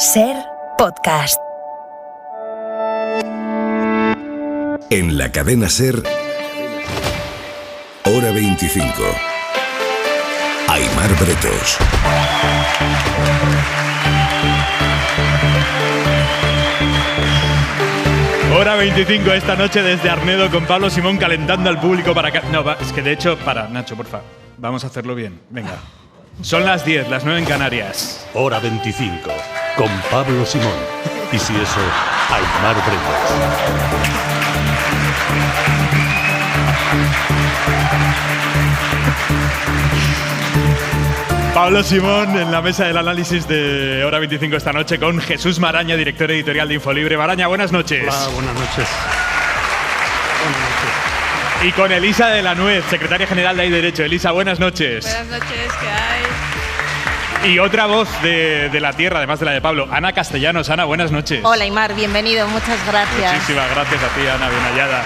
SER Podcast. En la cadena SER, Hora 25. Aimar Bretos. Hora 25 esta noche desde Arnedo con Pablo Simón calentando al público para... es que de hecho, Nacho, porfa, vamos a hacerlo bien. Venga. Son las 10, las 9 en Canarias. Hora 25 con Pablo Simón. Y si eso, Aimar Bretos. Pablo Simón en la mesa del análisis de Hora 25 esta noche con Jesús Maraña, director editorial de Infolibre. Maraña, buenas noches. Hola, buenas noches. Y con Elisa de la Nuez, secretaria general de Hay Derecho. Elisa, buenas noches. Buenas noches, ¿qué hay? Y otra voz de la tierra, además de la de Pablo, Ana Castellanos. Ana, buenas noches. Hola, Aimar, bienvenido, muchas gracias. Muchísimas gracias a ti, Ana, bien hallada.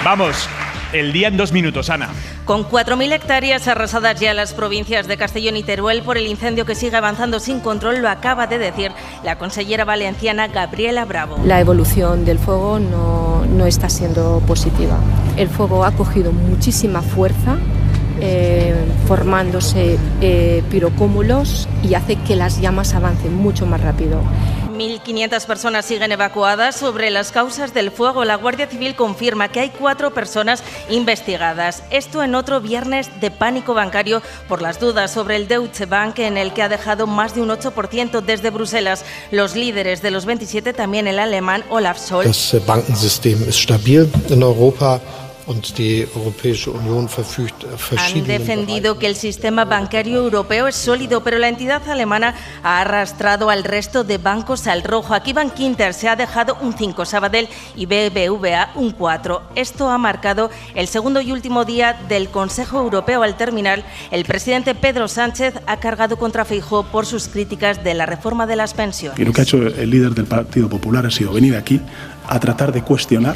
Vamos, el día en 2 minutos, Ana. Con 4.000 hectáreas arrasadas ya en las provincias de Castellón y Teruel por el incendio que sigue avanzando sin control, lo acaba de decir la consellera valenciana Gabriela Bravo. La evolución del fuego no está siendo positiva. El fuego ha cogido muchísima fuerza, formándose pirocúmulos y hace que las llamas avancen mucho más rápido. 1.500 personas siguen evacuadas. Sobre las causas del fuego, la Guardia Civil confirma que hay 4 personas investigadas. Esto en otro viernes de pánico bancario por las dudas sobre el Deutsche Bank, en el que ha dejado más de un 8% desde Bruselas. Los líderes de los 27, también el alemán Olaf Scholz. Das Bankensystem ist stabil en Europa. Han defendido que el sistema bancario europeo es sólido, pero la entidad alemana ha arrastrado al resto de bancos al rojo. Aquí Bankinter se ha dejado un 5, Sabadell y BBVA un 4. Esto ha marcado el segundo y último día del Consejo Europeo. Al terminar, el presidente Pedro Sánchez ha cargado contra Feijóo por sus críticas de la reforma de las pensiones. Y lo que ha hecho el líder del Partido Popular ha sido venir aquí a tratar de cuestionar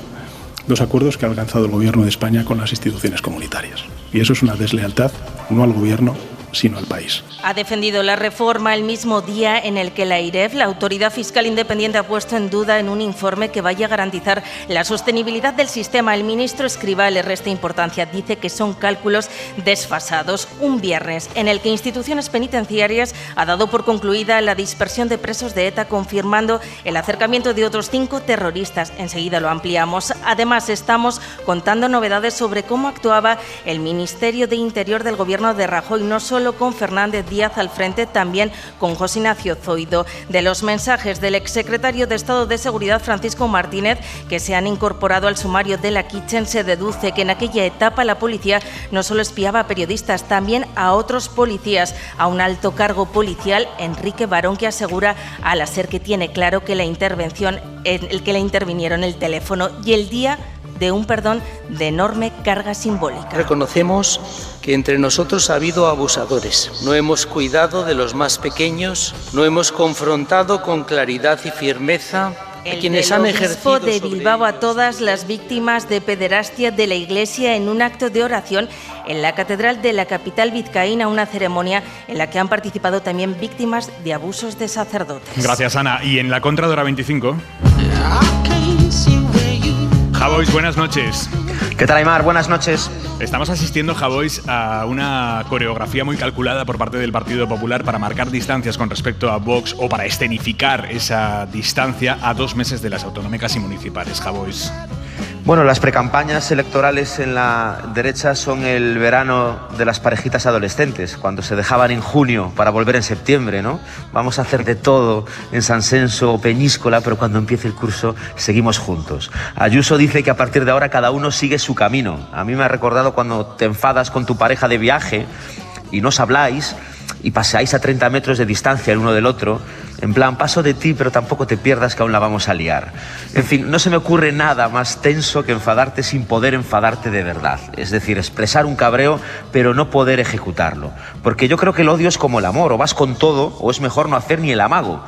los acuerdos que ha alcanzado el Gobierno de España con las instituciones comunitarias. Y eso es una deslealtad, no al Gobierno, sino al país. Ha defendido la reforma el mismo día en el que la AIREF, la Autoridad Fiscal Independiente, ha puesto en duda en un informe que vaya a garantizar la sostenibilidad del sistema. El ministro Escrivá le resta importancia, dice que son cálculos desfasados. Un viernes en el que instituciones penitenciarias ha dado por concluida la dispersión de presos de ETA, confirmando el acercamiento de otros 5 terroristas. Enseguida lo ampliamos. Además, estamos contando novedades sobre cómo actuaba el Ministerio de Interior del Gobierno de Rajoy, no solo con Fernández Díaz al frente, también con José Ignacio Zoido. De los mensajes del exsecretario de Estado de Seguridad, Francisco Martínez, que se han incorporado al sumario de la Kitchen, se deduce que en aquella etapa la policía no solo espiaba a periodistas, también a otros policías. A un alto cargo policial, Enrique Barón, que asegura a la SER que tiene claro que la intervención, el que le intervinieron el teléfono y el día de un perdón de enorme carga simbólica. Reconocemos que entre nosotros ha habido abusadores. No hemos cuidado de los más pequeños, no hemos confrontado con claridad y firmeza a quienes han ejercido de Bilbao a todas las víctimas de pederastia de la Iglesia en un acto de oración en la catedral de la capital vizcaína, una ceremonia en la que han participado también víctimas de abusos de sacerdotes. Gracias, Ana. Y en la contra de Hora 25... Javois, buenas noches. ¿Qué tal, Aimar? Buenas noches. Estamos asistiendo, Javois, a una coreografía muy calculada por parte del Partido Popular para marcar distancias con respecto a Vox o para escenificar esa distancia a 2 meses de las autonómicas y municipales, Javois. Bueno, las precampañas electorales en la derecha son el verano de las parejitas adolescentes, cuando se dejaban en junio para volver en septiembre, ¿no? Vamos a hacer de todo en San Senso o Peñíscola, pero cuando empiece el curso seguimos juntos. Ayuso dice que a partir de ahora cada uno sigue su camino. A mí me ha recordado cuando te enfadas con tu pareja de viaje y no os habláis y paseáis a 30 metros de distancia el uno del otro, en plan, paso de ti, pero tampoco te pierdas que aún la vamos a liar. En fin, no se me ocurre nada más tenso que enfadarte sin poder enfadarte de verdad. Es decir, expresar un cabreo, pero no poder ejecutarlo. Porque yo creo que el odio es como el amor, o vas con todo, o es mejor no hacer ni el amago.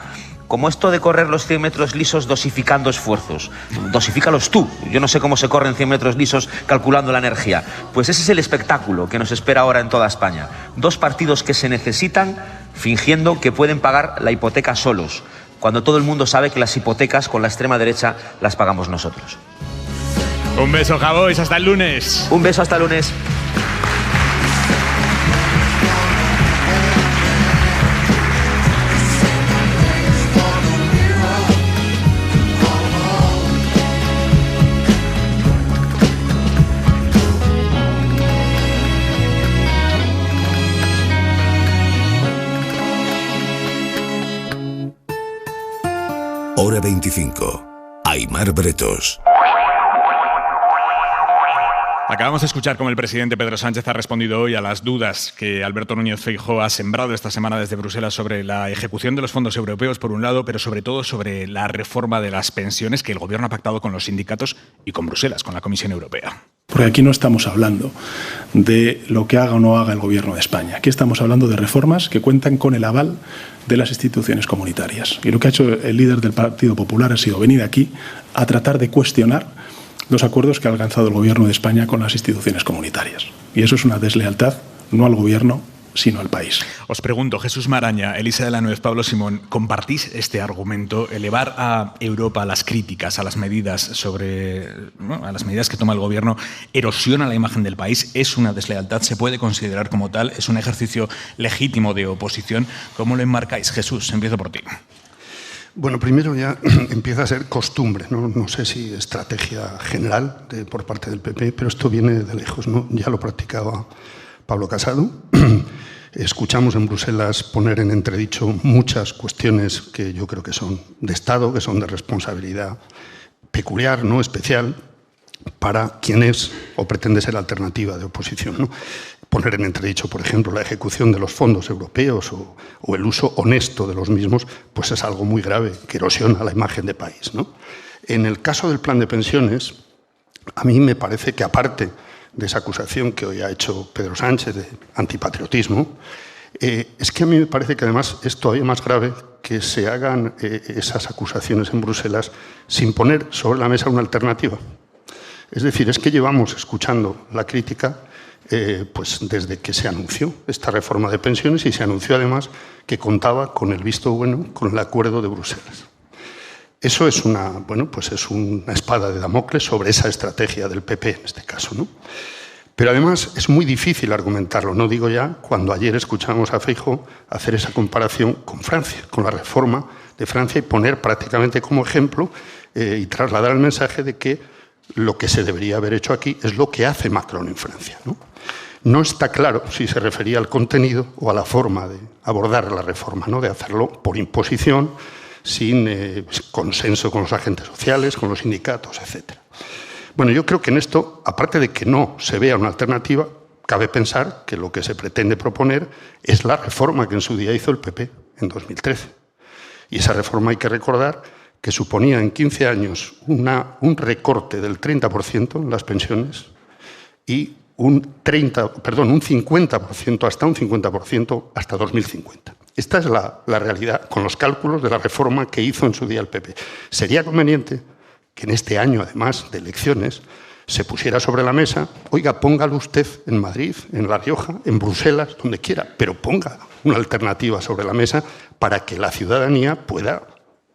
Como esto de correr los 100 metros lisos dosificando esfuerzos. Dosifícalos tú. Yo no sé cómo se corren 100 metros lisos calculando la energía. Pues ese es el espectáculo que nos espera ahora en toda España. 2 partidos que se necesitan fingiendo que pueden pagar la hipoteca solos. cuando todo el mundo sabe que las hipotecas con la extrema derecha las pagamos nosotros. Un beso, Javois, hasta el lunes. Un beso, hasta el lunes. Hora 25. Aimar Bretos. Acabamos de escuchar cómo el presidente Pedro Sánchez ha respondido hoy a las dudas que Alberto Núñez Feijóo ha sembrado esta semana desde Bruselas sobre la ejecución de los fondos europeos, por un lado, pero sobre todo sobre la reforma de las pensiones que el Gobierno ha pactado con los sindicatos y con Bruselas, con la Comisión Europea. Porque aquí no estamos hablando de lo que haga o no haga el Gobierno de España. Aquí estamos hablando de reformas que cuentan con el aval de las instituciones comunitarias. Y lo que ha hecho el líder del Partido Popular ha sido venir aquí a tratar de cuestionar los acuerdos que ha alcanzado el Gobierno de España con las instituciones comunitarias. Y eso es una deslealtad, no al Gobierno, sino al país. Os pregunto, Jesús Maraña, Elisa de la Nuez, Pablo Simón, ¿compartís este argumento? Elevar a Europa las críticas a las medidas a las medidas que toma el Gobierno erosiona la imagen del país, es una deslealtad, se puede considerar como tal, es un ejercicio legítimo de oposición. ¿Cómo lo enmarcáis? Jesús, empiezo por ti. Bueno, primero ya empieza a ser costumbre, no sé si estrategia general por parte del PP, pero esto viene de lejos, ¿no? Ya lo practicaba Pablo Casado. Escuchamos en Bruselas poner en entredicho muchas cuestiones que yo creo que son de Estado, que son de responsabilidad peculiar, no especial, para quien es o pretende ser alternativa de oposición, ¿no? Poner en entredicho, por ejemplo, la ejecución de los fondos europeos o el uso honesto de los mismos, pues es algo muy grave, que erosiona la imagen de país, ¿no? En el caso del plan de pensiones, a mí me parece que aparte de esa acusación que hoy ha hecho Pedro Sánchez de antipatriotismo, es que a mí me parece que además es todavía más grave que se hagan esas acusaciones en Bruselas sin poner sobre la mesa una alternativa. Es decir, es que llevamos escuchando la crítica pues desde que se anunció esta reforma de pensiones y se anunció además que contaba con el visto bueno, con el acuerdo de Bruselas. Eso es una espada de Damocles sobre esa estrategia del PP en este caso, ¿no? Pero además es muy difícil argumentarlo, no digo ya cuando ayer escuchamos a Feijóo hacer esa comparación con Francia, con la reforma de Francia y poner prácticamente como ejemplo y trasladar el mensaje de que lo que se debería haber hecho aquí es lo que hace Macron en Francia, ¿no? No está claro si se refería al contenido o a la forma de abordar la reforma, ¿no? De hacerlo por imposición, sin consenso con los agentes sociales, con los sindicatos, etc. Bueno, yo creo que en esto, aparte de que no se vea una alternativa, cabe pensar que lo que se pretende proponer es la reforma que en su día hizo el PP en 2013. Y esa reforma hay que recordar que suponía en 15 años un recorte del 30% en las pensiones y un 50%, hasta un 50% hasta 2050. Esta es la realidad con los cálculos de la reforma que hizo en su día el PP. Sería conveniente que en este año, además de elecciones, se pusiera sobre la mesa, oiga, póngalo usted en Madrid, en La Rioja, en Bruselas, donde quiera, pero ponga una alternativa sobre la mesa para que la ciudadanía pueda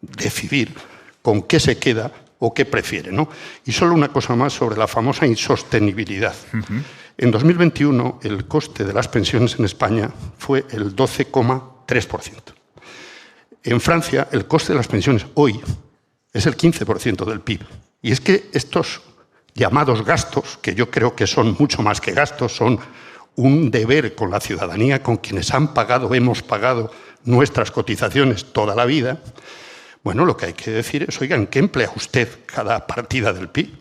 decidir con qué se queda o qué prefiere, ¿no? Y solo una cosa más sobre la famosa insostenibilidad. En 2021 el coste de las pensiones en España fue el 12,3%. En Francia el coste de las pensiones hoy es el 15% del PIB. Y es que estos llamados gastos, que yo creo que son mucho más que gastos, son un deber con la ciudadanía, con quienes han pagado, hemos pagado nuestras cotizaciones toda la vida. Bueno, lo que hay que decir es, oigan, ¿qué emplea usted cada partida del PIB?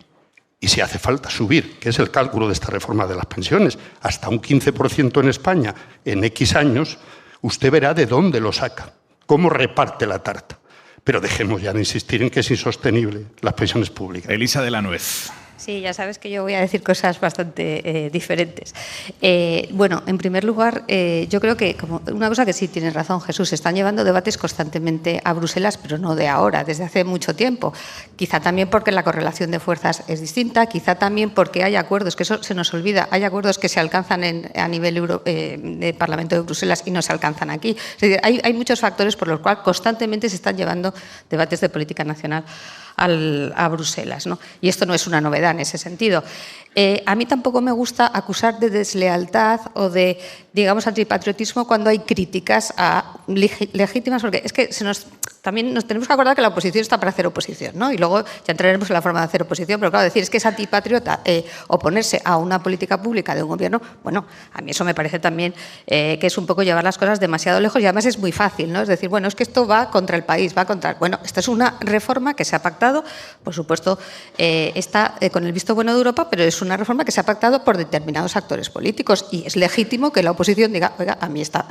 Y si hace falta subir, que es el cálculo de esta reforma de las pensiones, hasta un 15% en España en X años, usted verá de dónde lo saca, cómo reparte la tarta. Pero dejemos ya de insistir en que es insostenible las pensiones públicas. Elisa de la Nuez. Sí, ya sabes que yo voy a decir cosas bastante diferentes. Bueno, en primer lugar, yo creo que como una cosa que sí tienes razón, Jesús, se están llevando debates constantemente a Bruselas, pero no de ahora, desde hace mucho tiempo. Quizá también porque la correlación de fuerzas es distinta, quizá también porque hay acuerdos, que eso se nos olvida, hay acuerdos que se alcanzan a nivel del Parlamento de Bruselas y no se alcanzan aquí. Es decir, hay muchos factores por los cuales constantemente se están llevando debates de política nacional a Bruselas, ¿no? Y esto no es una novedad en ese sentido. A mí tampoco me gusta acusar de deslealtad o de, digamos, antipatriotismo cuando hay críticas legítimas, porque es que también nos tenemos que acordar que la oposición está para hacer oposición, ¿no? Y luego ya entraremos en la forma de hacer oposición, pero claro, decir es que es antipatriota oponerse a una política pública de un gobierno, bueno, a mí eso me parece también que es un poco llevar las cosas demasiado lejos y además es muy fácil, ¿no? Es decir, bueno, es que esto va contra el país, va contra... Bueno, esta es una reforma que se ha pactado, por supuesto, está con el visto bueno de Europa, pero es una reforma que se ha pactado por determinados actores políticos y es legítimo que la oposición diga, oiga, a mí esta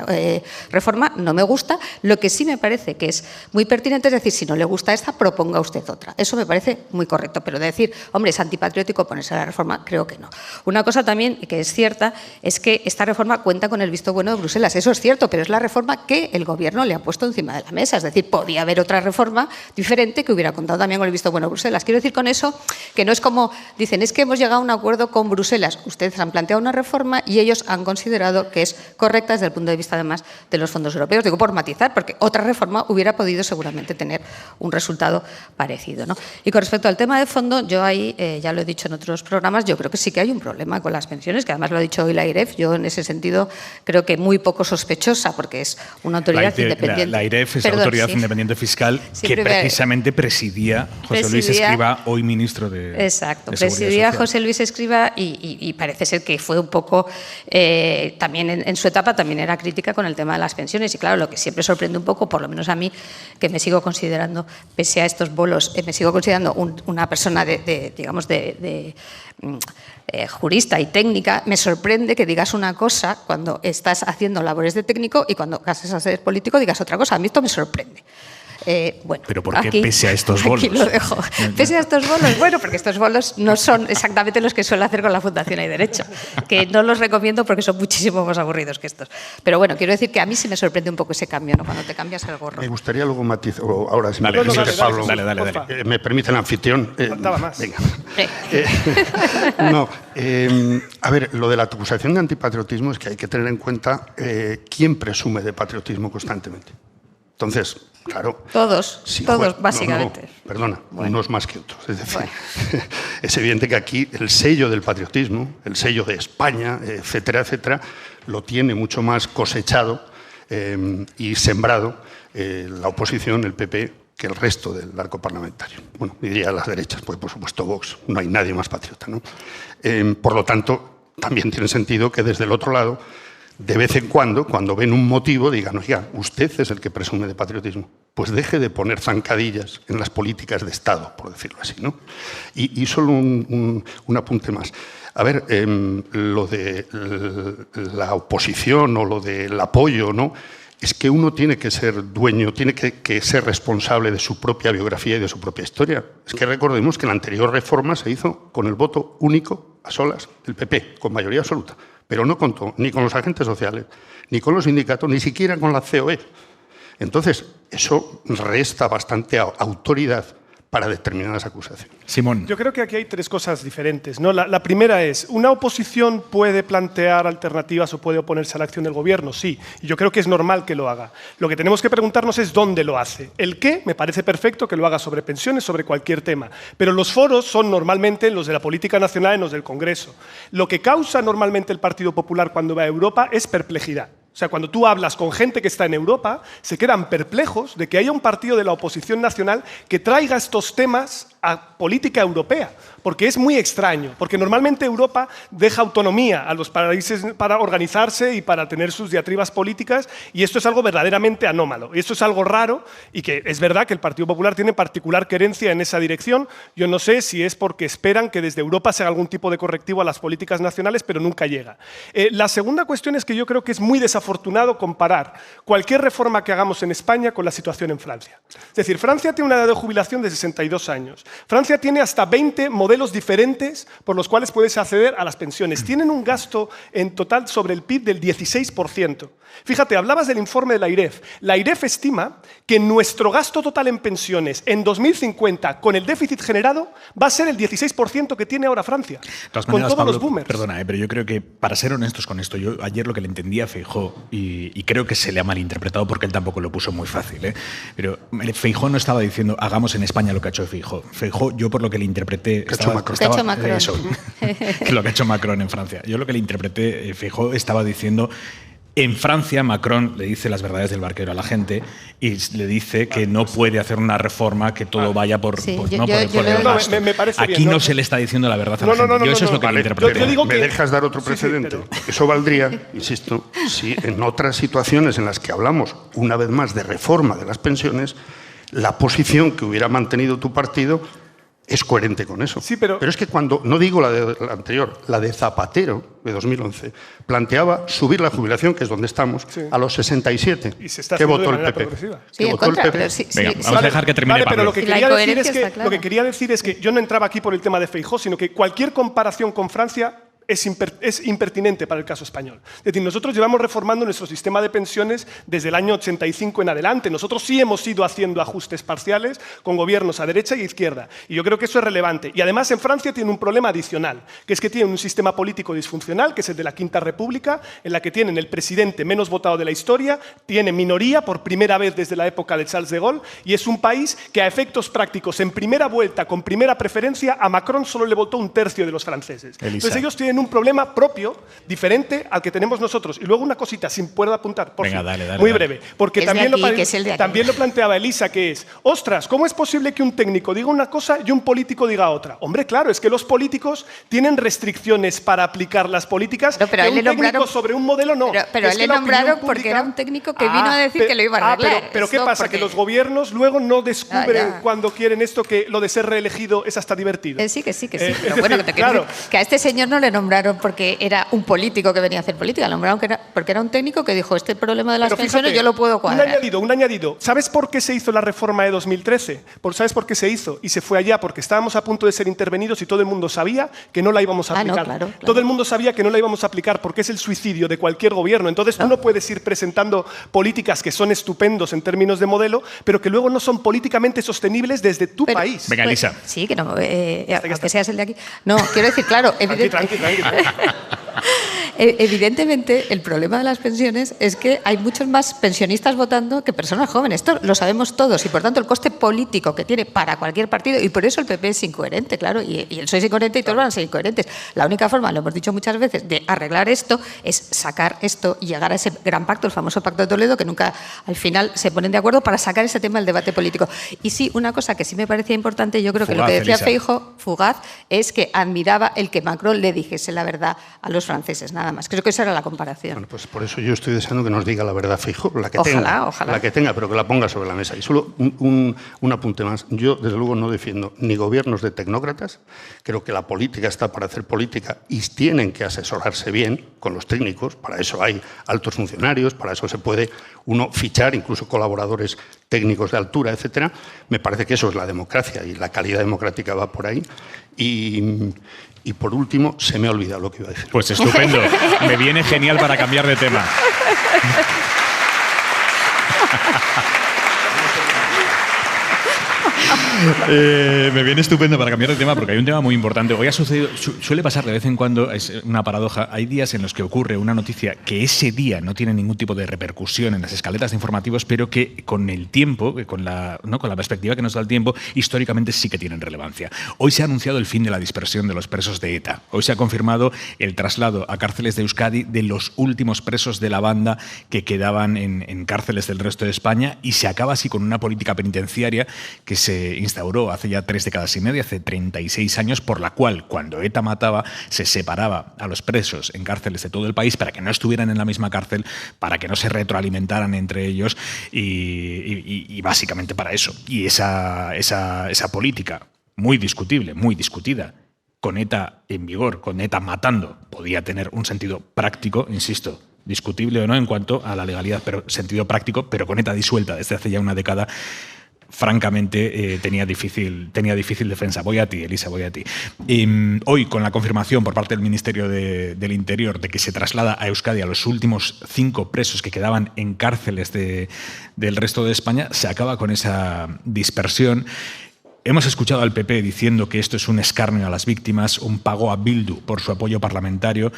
reforma no me gusta. Lo que sí me parece que es muy pertinente es decir, si no le gusta esta, proponga usted otra. Eso me parece muy correcto, pero decir, hombre, es antipatriótico ponerse a la reforma, creo que no. Una cosa también que es cierta es que esta reforma cuenta con el visto bueno de Bruselas. Eso es cierto, pero es la reforma que el Gobierno le ha puesto encima de la mesa. Es decir, podía haber otra reforma diferente que hubiera contado también con el visto bueno de Bruselas. Quiero decir con eso que no es como, dicen, es que hemos llegado a un acuerdo con Bruselas. Ustedes han planteado una reforma y ellos han considerado que es correcta desde el punto de vista, además, de los fondos europeos. Digo por matizar, porque otra reforma hubiera podido seguramente tener un resultado parecido, ¿no? Y con respecto al tema de fondo, yo ahí, ya lo he dicho en otros programas, yo creo que sí que hay un problema con las pensiones, que además lo ha dicho hoy la IREF. Yo en ese sentido creo que muy poco sospechosa, porque es una autoridad independiente. La IREF es la Autoridad Independiente Fiscal que precisamente presidía José Luis Escrivá, hoy ministro de Exacto, de Seguridad presidía Social. José Luis Escrivá y parece ser que fue un poco, también en su etapa también era crítica con el tema de las pensiones y claro, lo que siempre sorprende un poco, por lo menos a mí, que me sigo considerando, pese a estos bolos, me sigo considerando una persona jurista y técnica, me sorprende que digas una cosa cuando estás haciendo labores de técnico y cuando pasas a ser político digas otra cosa. A mí esto me sorprende. Bueno, ¿pero por qué pese a estos bolos? Aquí lo dejo. Pese a estos bolos, bueno, porque estos bolos no son exactamente los que suelo hacer con la Fundación Hay Derecho, que no los recomiendo porque son muchísimo más aburridos que estos. Pero bueno, quiero decir que a mí sí me sorprende un poco ese cambio, ¿no? Cuando te cambias el gorro. Me gustaría luego matizar, ahora si me permite, Pablo, dale. me permite el anfitrión. Faltaba más. Venga. A ver, lo de la acusación de antipatriotismo es que hay que tener en cuenta quién presume de patriotismo constantemente. Entonces, claro... Todos, básicamente. No, perdona, unos más que otros. Es decir, es evidente que aquí el sello del patriotismo, el sello de España, etcétera, etcétera, lo tiene mucho más cosechado y sembrado la oposición, el PP, que el resto del arco parlamentario. Bueno, diría las derechas, pues por supuesto Vox, no hay nadie más patriota, ¿no? Por lo tanto, también tiene sentido que desde el otro lado, de vez en cuando ven un motivo, digan, oiga, usted es el que presume de patriotismo, pues deje de poner zancadillas en las políticas de Estado, por decirlo así, ¿no? Y solo un apunte más. A ver, lo de la oposición o lo del apoyo, ¿no? Es que uno tiene que ser dueño, tiene que ser responsable de su propia biografía y de su propia historia. Es que recordemos que la anterior reforma se hizo con el voto único, a solas, del PP, con mayoría absoluta. Pero no contó ni con los agentes sociales, ni con los sindicatos, ni siquiera con la COE. Entonces, eso resta bastante autoridad para determinadas acusaciones. Simón. Yo creo que aquí hay tres cosas diferentes, ¿no? La primera es, ¿una oposición puede plantear alternativas o puede oponerse a la acción del gobierno? Sí, y yo creo que es normal que lo haga. Lo que tenemos que preguntarnos es dónde lo hace. El qué, me parece perfecto que lo haga sobre pensiones, sobre cualquier tema, pero los foros son normalmente los de la política nacional y los del Congreso. Lo que causa normalmente el Partido Popular cuando va a Europa es perplejidad. O sea, cuando tú hablas con gente que está en Europa, se quedan perplejos de que haya un partido de la oposición nacional que traiga estos temas a política europea, porque es muy extraño, porque normalmente Europa deja autonomía a los países para organizarse y para tener sus diatribas políticas, y esto es algo verdaderamente anómalo, y esto es algo raro, y que es verdad que el Partido Popular tiene particular querencia en esa dirección. Yo no sé si es porque esperan que desde Europa se haga algún tipo de correctivo a las políticas nacionales, pero nunca llega. La segunda cuestión es que yo creo que es muy desafortunado desafortunado comparar cualquier reforma que hagamos en España con la situación en Francia. Es decir, Francia tiene una edad de jubilación de 62 años. Francia tiene hasta 20 modelos diferentes por los cuales puedes acceder a las pensiones. Tienen un gasto en total sobre el PIB del 16%. Fíjate, hablabas del informe de la IREF. La IREF estima que nuestro gasto total en pensiones en 2050, con el déficit generado, va a ser el 16% que tiene ahora Francia, con todos Pablo, los boomers. Perdona, pero yo creo que, para ser honestos con esto, yo ayer lo que le entendía a Feijóo, y creo que se le ha malinterpretado porque él tampoco lo puso muy fácil, pero Feijóo no estaba diciendo hagamos en España lo que ha hecho Feijóo. Feijóo, yo por lo que le interpreté... Que ha hecho Macron. Eso, que lo que ha hecho Macron en Francia. Yo lo que le interpreté, Feijóo estaba diciendo... En Francia, Macron le dice las verdades del barquero a la gente y le dice que no puede hacer una reforma que todo vaya por el gasto. Me parece Aquí bien, no se le está diciendo la verdad a la gente. Yo eso es lo que le interpreto. Yo digo ¿Me dejas dar otro precedente? Eso valdría, insisto, si en otras situaciones en las que hablamos, una vez más, de reforma de las pensiones, la posición que hubiera mantenido tu partido es coherente con eso. Sí, pero es que cuando, no digo la anterior, la de Zapatero, de 2011, planteaba subir la jubilación, que es donde estamos, a los 67. Y se está ¿Qué votó el PP? Sí, en contra, pero sí, Venga, vamos a dejar que termine Pablo. Pero lo que quería decir es que yo no entraba aquí por el tema de Feijóo, sino que cualquier comparación con Francia es impertinente para el caso español. Es decir, nosotros llevamos reformando nuestro sistema de pensiones desde el año 85 en adelante. Nosotros sí hemos ido haciendo ajustes parciales con gobiernos a derecha y a izquierda. Y yo creo que eso es relevante. Y además en Francia tiene un problema adicional, que es que tiene un sistema político disfuncional, que es el de la Quinta República, en la que tienen el presidente menos votado de la historia, tiene minoría por primera vez desde la época de Charles de Gaulle, y es un país que a efectos prácticos, en primera vuelta, con primera preferencia, a Macron solo le votó un tercio de los franceses. Entonces ellos tienen un problema propio, diferente al que tenemos nosotros. Y luego una cosita, si puedo apuntar, por favor, muy breve, porque también lo planteaba Elisa, que es, ostras, ¿cómo es posible que un técnico diga una cosa y un político diga otra? Hombre, claro, es que los políticos tienen restricciones para aplicar las políticas, pero que un técnico sobre un modelo no. Pero él le nombraron porque era un técnico que vino a decir que lo iba a arreglar. Pero ¿qué pasa? Que los gobiernos luego no descubren cuando quieren esto, que lo de ser reelegido es hasta divertido. Sí. Pero bueno, que a este señor no le nombraron porque era un político que venía a hacer política, lo nombraron porque era un técnico que dijo, este problema de las pensiones yo lo puedo cuadrar. Un añadido. ¿Sabes por qué se hizo la reforma de 2013? ¿Sabes por qué se hizo? Y se fue allá porque estábamos a punto de ser intervenidos y todo el mundo sabía que no la íbamos a aplicar. Claro. Todo el mundo sabía que no la íbamos a aplicar porque es el suicidio de cualquier gobierno. Entonces tú no puedes ir presentando políticas que son estupendos en términos de modelo, pero que luego no son políticamente sostenibles desde tu país. Venga, Elisa. Sí, que no, aunque seas el de aquí. No, quiero decir, claro, evidentemente el problema de las pensiones es que hay muchos más pensionistas votando que personas jóvenes. Esto lo sabemos todos y por tanto el coste político que tiene para cualquier partido, y por eso el PP es incoherente, claro, y el PSOE es incoherente y todos van a ser incoherentes. La única forma, lo hemos dicho muchas veces, de arreglar esto es sacar esto y llegar a ese gran pacto, el famoso Pacto de Toledo, que nunca al final se ponen de acuerdo para sacar ese tema del debate político. Y sí, una cosa que sí me parecía importante, yo creo que lo que decía Feijóo, fugaz, es que admiraba el que Macron le dijese la verdad a los franceses, nada más. Creo que esa era la comparación. Bueno, pues por eso yo estoy deseando que nos diga la verdad Feijóo, la que tenga, pero que la ponga sobre la mesa. Y solo un apunte más. Yo, desde luego, no defiendo ni gobiernos de tecnócratas. Creo que la política está para hacer política y tienen que asesorarse bien con los técnicos. Para eso hay altos funcionarios, para eso se puede uno fichar, incluso colaboradores técnicos de altura, etcétera. Me parece que eso es la democracia y la calidad democrática va por ahí. Y por último, se me ha olvidado lo que iba a decir. Pues estupendo. Me viene genial para cambiar de tema. Me viene estupendo para cambiar de tema porque hay un tema muy importante. Hoy ha sucedido, suele pasar de vez en cuando, es una paradoja, hay días en los que ocurre una noticia que ese día no tiene ningún tipo de repercusión en las escaletas de informativos, pero que con el tiempo, con la perspectiva que nos da el tiempo, históricamente sí que tienen relevancia. Hoy se ha anunciado el fin de la dispersión de los presos de ETA. Hoy se ha confirmado el traslado a cárceles de Euskadi de los últimos presos de la banda que quedaban en cárceles del resto de España, y se acaba así con una política penitenciaria que se instauró hace ya 3 décadas y media, hace 36 años, por la cual cuando ETA mataba se separaba a los presos en cárceles de todo el país para que no estuvieran en la misma cárcel, para que no se retroalimentaran entre ellos y básicamente para eso. Y esa política muy discutible, muy discutida, con ETA en vigor, con ETA matando, podía tener un sentido práctico, insisto, discutible o no en cuanto a la legalidad, pero sentido práctico, pero con ETA disuelta desde hace ya una década, francamente tenía difícil defensa. Voy a ti, Elisa, voy a ti. Hoy, con la confirmación por parte del Ministerio del Interior de que se traslada a Euskadi a los últimos 5 presos que quedaban en cárceles del resto de España, se acaba con esa dispersión. Hemos escuchado al PP diciendo que esto es un escarnio a las víctimas, un pago a Bildu por su apoyo parlamentario,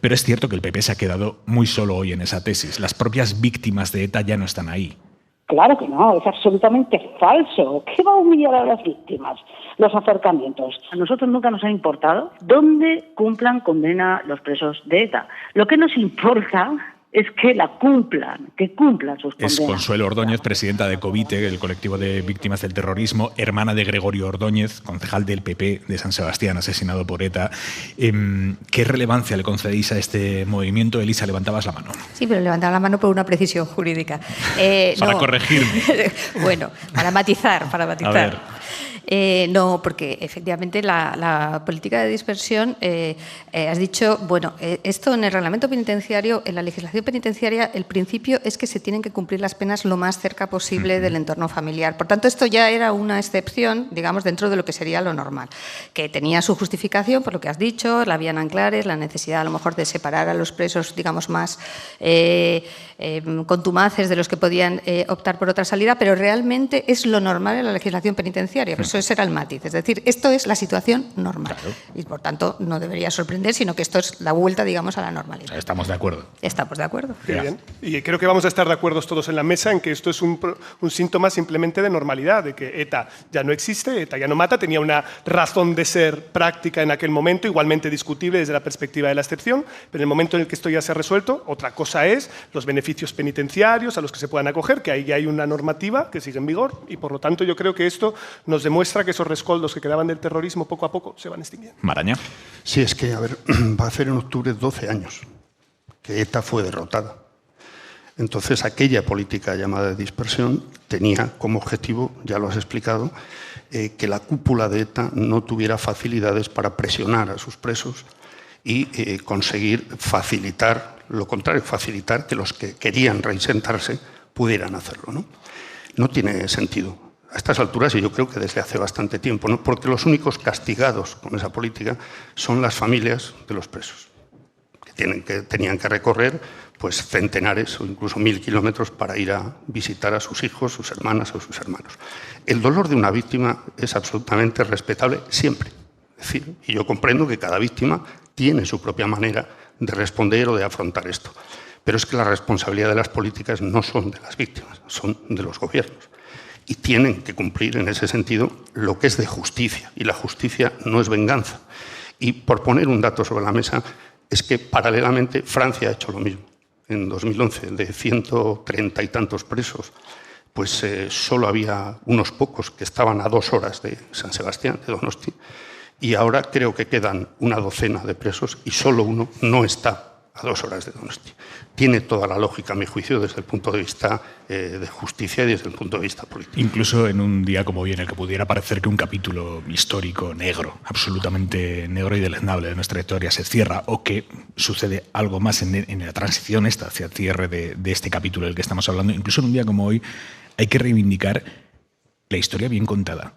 pero es cierto que el PP se ha quedado muy solo hoy en esa tesis. Las propias víctimas de ETA ya no están ahí. Claro que no, es absolutamente falso. ¿Qué va a humillar a las víctimas? Los acercamientos. A nosotros nunca nos ha importado dónde cumplan condena los presos de ETA. Lo que nos importa es que cumplan sus condenas. Es Consuelo Ordóñez, presidenta de COVITE, el colectivo de víctimas del terrorismo, hermana de Gregorio Ordóñez, concejal del PP de San Sebastián, asesinado por ETA. ¿Qué relevancia le concedéis a este movimiento? Elisa, levantabas la mano. Sí, pero levantaba la mano por una precisión jurídica. Para corregirme. Bueno, para matizar. A ver. No, porque efectivamente la política de dispersión, has dicho, bueno, esto en el reglamento penitenciario, en la legislación penitenciaria, el principio es que se tienen que cumplir las penas lo más cerca posible del entorno familiar. Por tanto, esto ya era una excepción, digamos, dentro de lo que sería lo normal, que tenía su justificación, por lo que has dicho, la vía Anclares, la necesidad a lo mejor de separar a los presos, digamos, más contumaces de los que podían optar por otra salida, pero realmente es lo normal en la legislación penitenciaria. Por eso ese era el matiz. Es decir, esto es la situación normal. Claro. Y por tanto no debería sorprender, sino que esto es la vuelta, digamos, a la normalidad. Estamos de acuerdo. Estamos de acuerdo. Qué bien. Y creo que vamos a estar de acuerdo todos en la mesa en que esto es un síntoma simplemente de normalidad, de que ETA ya no existe, ETA ya no mata, tenía una razón de ser práctica en aquel momento, igualmente discutible desde la perspectiva de la excepción, pero en el momento en el que esto ya se ha resuelto, otra cosa es los beneficios penitenciarios a los que se puedan acoger, que ahí ya hay una normativa que sigue en vigor y por lo tanto yo creo que esto nos demuestra que esos rescoldos que quedaban del terrorismo poco a poco se van extinguiendo. Maraña. Sí, es que, a ver, va a hacer en octubre 12 años que ETA fue derrotada. Entonces, aquella política llamada de dispersión tenía como objetivo, ya lo has explicado, que la cúpula de ETA no tuviera facilidades para presionar a sus presos y conseguir facilitar, lo contrario, facilitar que los que querían reinsertarse pudieran hacerlo, ¿no? No tiene sentido. A estas alturas, y yo creo que desde hace bastante tiempo, ¿no? Porque los únicos castigados con esa política son las familias de los presos, que tenían que recorrer pues, centenares o incluso 1000 kilómetros para ir a visitar a sus hijos, sus hermanas o sus hermanos. El dolor de una víctima es absolutamente respetable siempre. Es decir, y yo comprendo que cada víctima tiene su propia manera de responder o de afrontar esto. Pero es que la responsabilidad de las políticas no son de las víctimas, son de los gobiernos. Y tienen que cumplir en ese sentido lo que es de justicia. Y la justicia no es venganza. Y por poner un dato sobre la mesa, es que paralelamente Francia ha hecho lo mismo. En 2011, de 130 y tantos presos, pues solo había unos pocos que estaban a 2 horas de San Sebastián, de Donosti, y ahora creo que quedan una docena de presos y solo uno no está a 2 horas de Donosti. Tiene toda la lógica, a mi juicio, desde el punto de vista de justicia y desde el punto de vista político. Incluso en un día como hoy, en el que pudiera parecer que un capítulo histórico negro, absolutamente negro y deleznable de nuestra historia se cierra, o que sucede algo más en la transición hacia el cierre de este capítulo del que estamos hablando, incluso en un día como hoy hay que reivindicar la historia bien contada,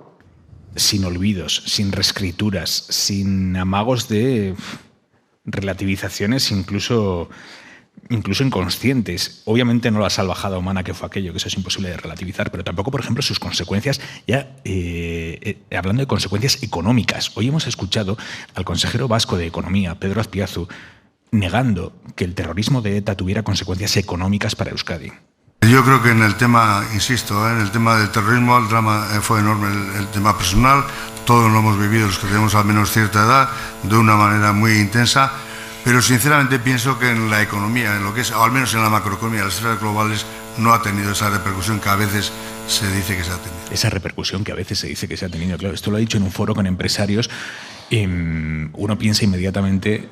sin olvidos, sin reescrituras, sin amagos de relativizaciones incluso inconscientes. Obviamente no la salvajada humana que fue aquello, que eso es imposible de relativizar, pero tampoco, por ejemplo, sus consecuencias, ya hablando de consecuencias económicas. Hoy hemos escuchado al consejero vasco de Economía, Pedro Azpiazu, negando que el terrorismo de ETA tuviera consecuencias económicas para Euskadi. Yo creo que en el tema, insisto, en el tema del terrorismo, el drama fue enorme, el tema personal, todos lo hemos vivido, los que tenemos al menos cierta edad, de una manera muy intensa, pero sinceramente pienso que en la economía, en lo que es, o al menos en la macroeconomía, las esferas globales, no ha tenido esa repercusión que a veces se dice que se ha tenido. Esa repercusión que a veces se dice que se ha tenido, claro, esto lo ha dicho en un foro con empresarios, uno piensa inmediatamente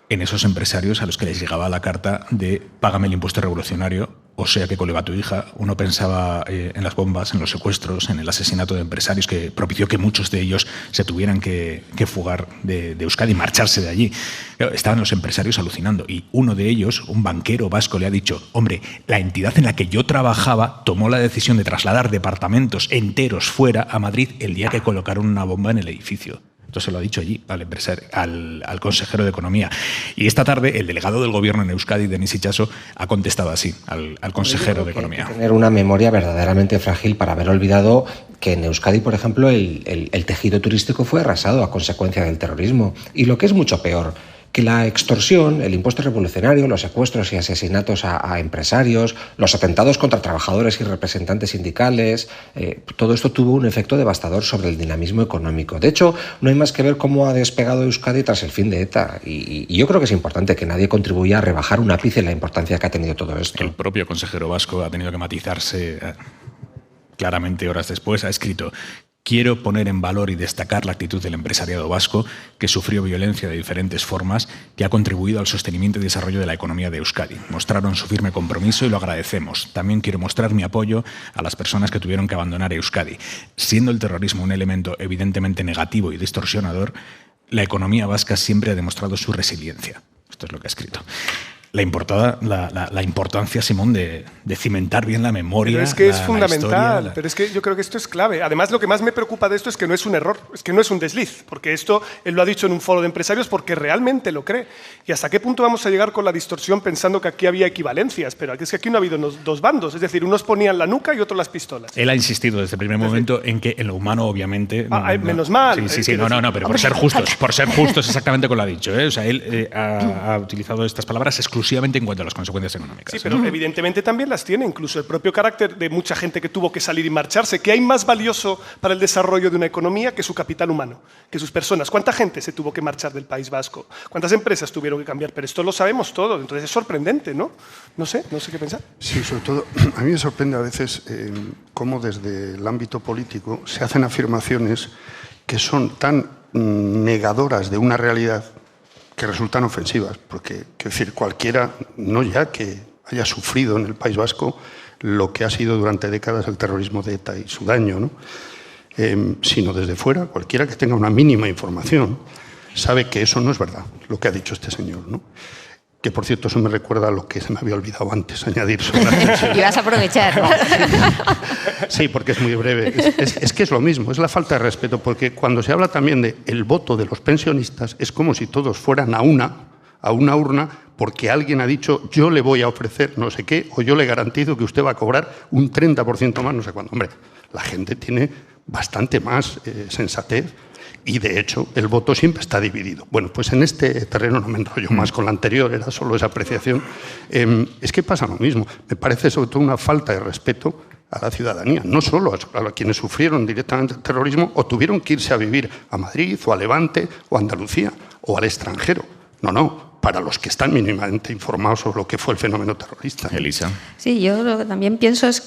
en esos empresarios a los que les llegaba la carta de págame el impuesto revolucionario O sea que, colega, tu hija, uno pensaba en las bombas, en los secuestros, en el asesinato de empresarios que propició que muchos de ellos se tuvieran que fugar de Euskadi y marcharse de allí. Claro, estaban los empresarios alucinando y uno de ellos, un banquero vasco, le ha dicho: hombre, la entidad en la que yo trabajaba tomó la decisión de trasladar departamentos enteros fuera a Madrid el día que colocaron una bomba en el edificio. Esto se lo ha dicho allí al empresario, al consejero de Economía. Y esta tarde el delegado del Gobierno en Euskadi, Denis Itxaso, ha contestado así al consejero de Economía. Hay que tener una memoria verdaderamente frágil para haber olvidado que en Euskadi, por ejemplo, el tejido turístico fue arrasado a consecuencia del terrorismo. Y lo que es mucho peor, que la extorsión, el impuesto revolucionario, los secuestros y asesinatos a empresarios, los atentados contra trabajadores y representantes sindicales, todo esto tuvo un efecto devastador sobre el dinamismo económico. De hecho, no hay más que ver cómo ha despegado Euskadi tras el fin de ETA. Y yo creo que es importante que nadie contribuya a rebajar un ápice la importancia que ha tenido todo esto. El propio consejero vasco ha tenido que matizarse claramente horas después. Ha escrito: quiero poner en valor y destacar la actitud del empresariado vasco, que sufrió violencia de diferentes formas, que ha contribuido al sostenimiento y desarrollo de la economía de Euskadi. Mostraron su firme compromiso y lo agradecemos. También quiero mostrar mi apoyo a las personas que tuvieron que abandonar Euskadi. Siendo el terrorismo un elemento evidentemente negativo y distorsionador, la economía vasca siempre ha demostrado su resiliencia. Esto es lo que ha escrito. La importancia, Simón, de cimentar bien la memoria. Pero es que es fundamental, pero es que yo creo que esto es clave. Además, lo que más me preocupa de esto es que no es un error, es que no es un desliz, porque esto él lo ha dicho en un foro de empresarios porque realmente lo cree. ¿Y hasta qué punto vamos a llegar con la distorsión pensando que aquí había equivalencias? Pero es que aquí no ha habido dos bandos, es decir, unos ponían la nuca y otros las pistolas. Él ha insistido desde el primer momento en que en lo humano, obviamente... menos mal. Sí, no, pero por ser justos exactamente como lo ha dicho. O sea, él ha utilizado estas palabras exclusivamente en cuanto a las consecuencias económicas. Sí, pero evidentemente también las tiene, incluso el propio carácter de mucha gente que tuvo que salir y marcharse. ¿Qué hay más valioso para el desarrollo de una economía que su capital humano, que sus personas? ¿Cuánta gente se tuvo que marchar del País Vasco? ¿Cuántas empresas tuvieron que cambiar? Pero esto lo sabemos todo, entonces es sorprendente, ¿no? No sé qué pensar. Sí, sobre todo, a mí me sorprende a veces cómo desde el ámbito político se hacen afirmaciones que son tan negadoras de una realidad que resultan ofensivas, porque, quiero decir, cualquiera, no ya que haya sufrido en el País Vasco lo que ha sido durante décadas el terrorismo de ETA y su daño, ¿no? Sino desde fuera, cualquiera que tenga una mínima información sabe que eso no es verdad, lo que ha dicho este señor, ¿no? Que, por cierto, eso me recuerda a lo que se me había olvidado antes añadir sobre las pensiones. Y vas a aprovechar, ¿no? Sí, porque es muy breve. Es que es lo mismo, es la falta de respeto, porque cuando se habla también del voto de los pensionistas, es como si todos fueran a una urna, porque alguien ha dicho: yo le voy a ofrecer no sé qué, o yo le garantizo que usted va a cobrar un 30% más, no sé cuándo. Hombre, la gente tiene bastante más sensatez. Y, de hecho, el voto siempre está dividido. Bueno, pues en este terreno no me enrollo más con la anterior, era solo esa apreciación. Es que pasa lo mismo. Me parece sobre todo una falta de respeto a la ciudadanía, no solo a quienes sufrieron directamente el terrorismo o tuvieron que irse a vivir a Madrid o a Levante o a Andalucía o al extranjero. No, para los que están mínimamente informados sobre lo que fue el fenómeno terrorista. Elisa. Sí, yo lo que también pienso es,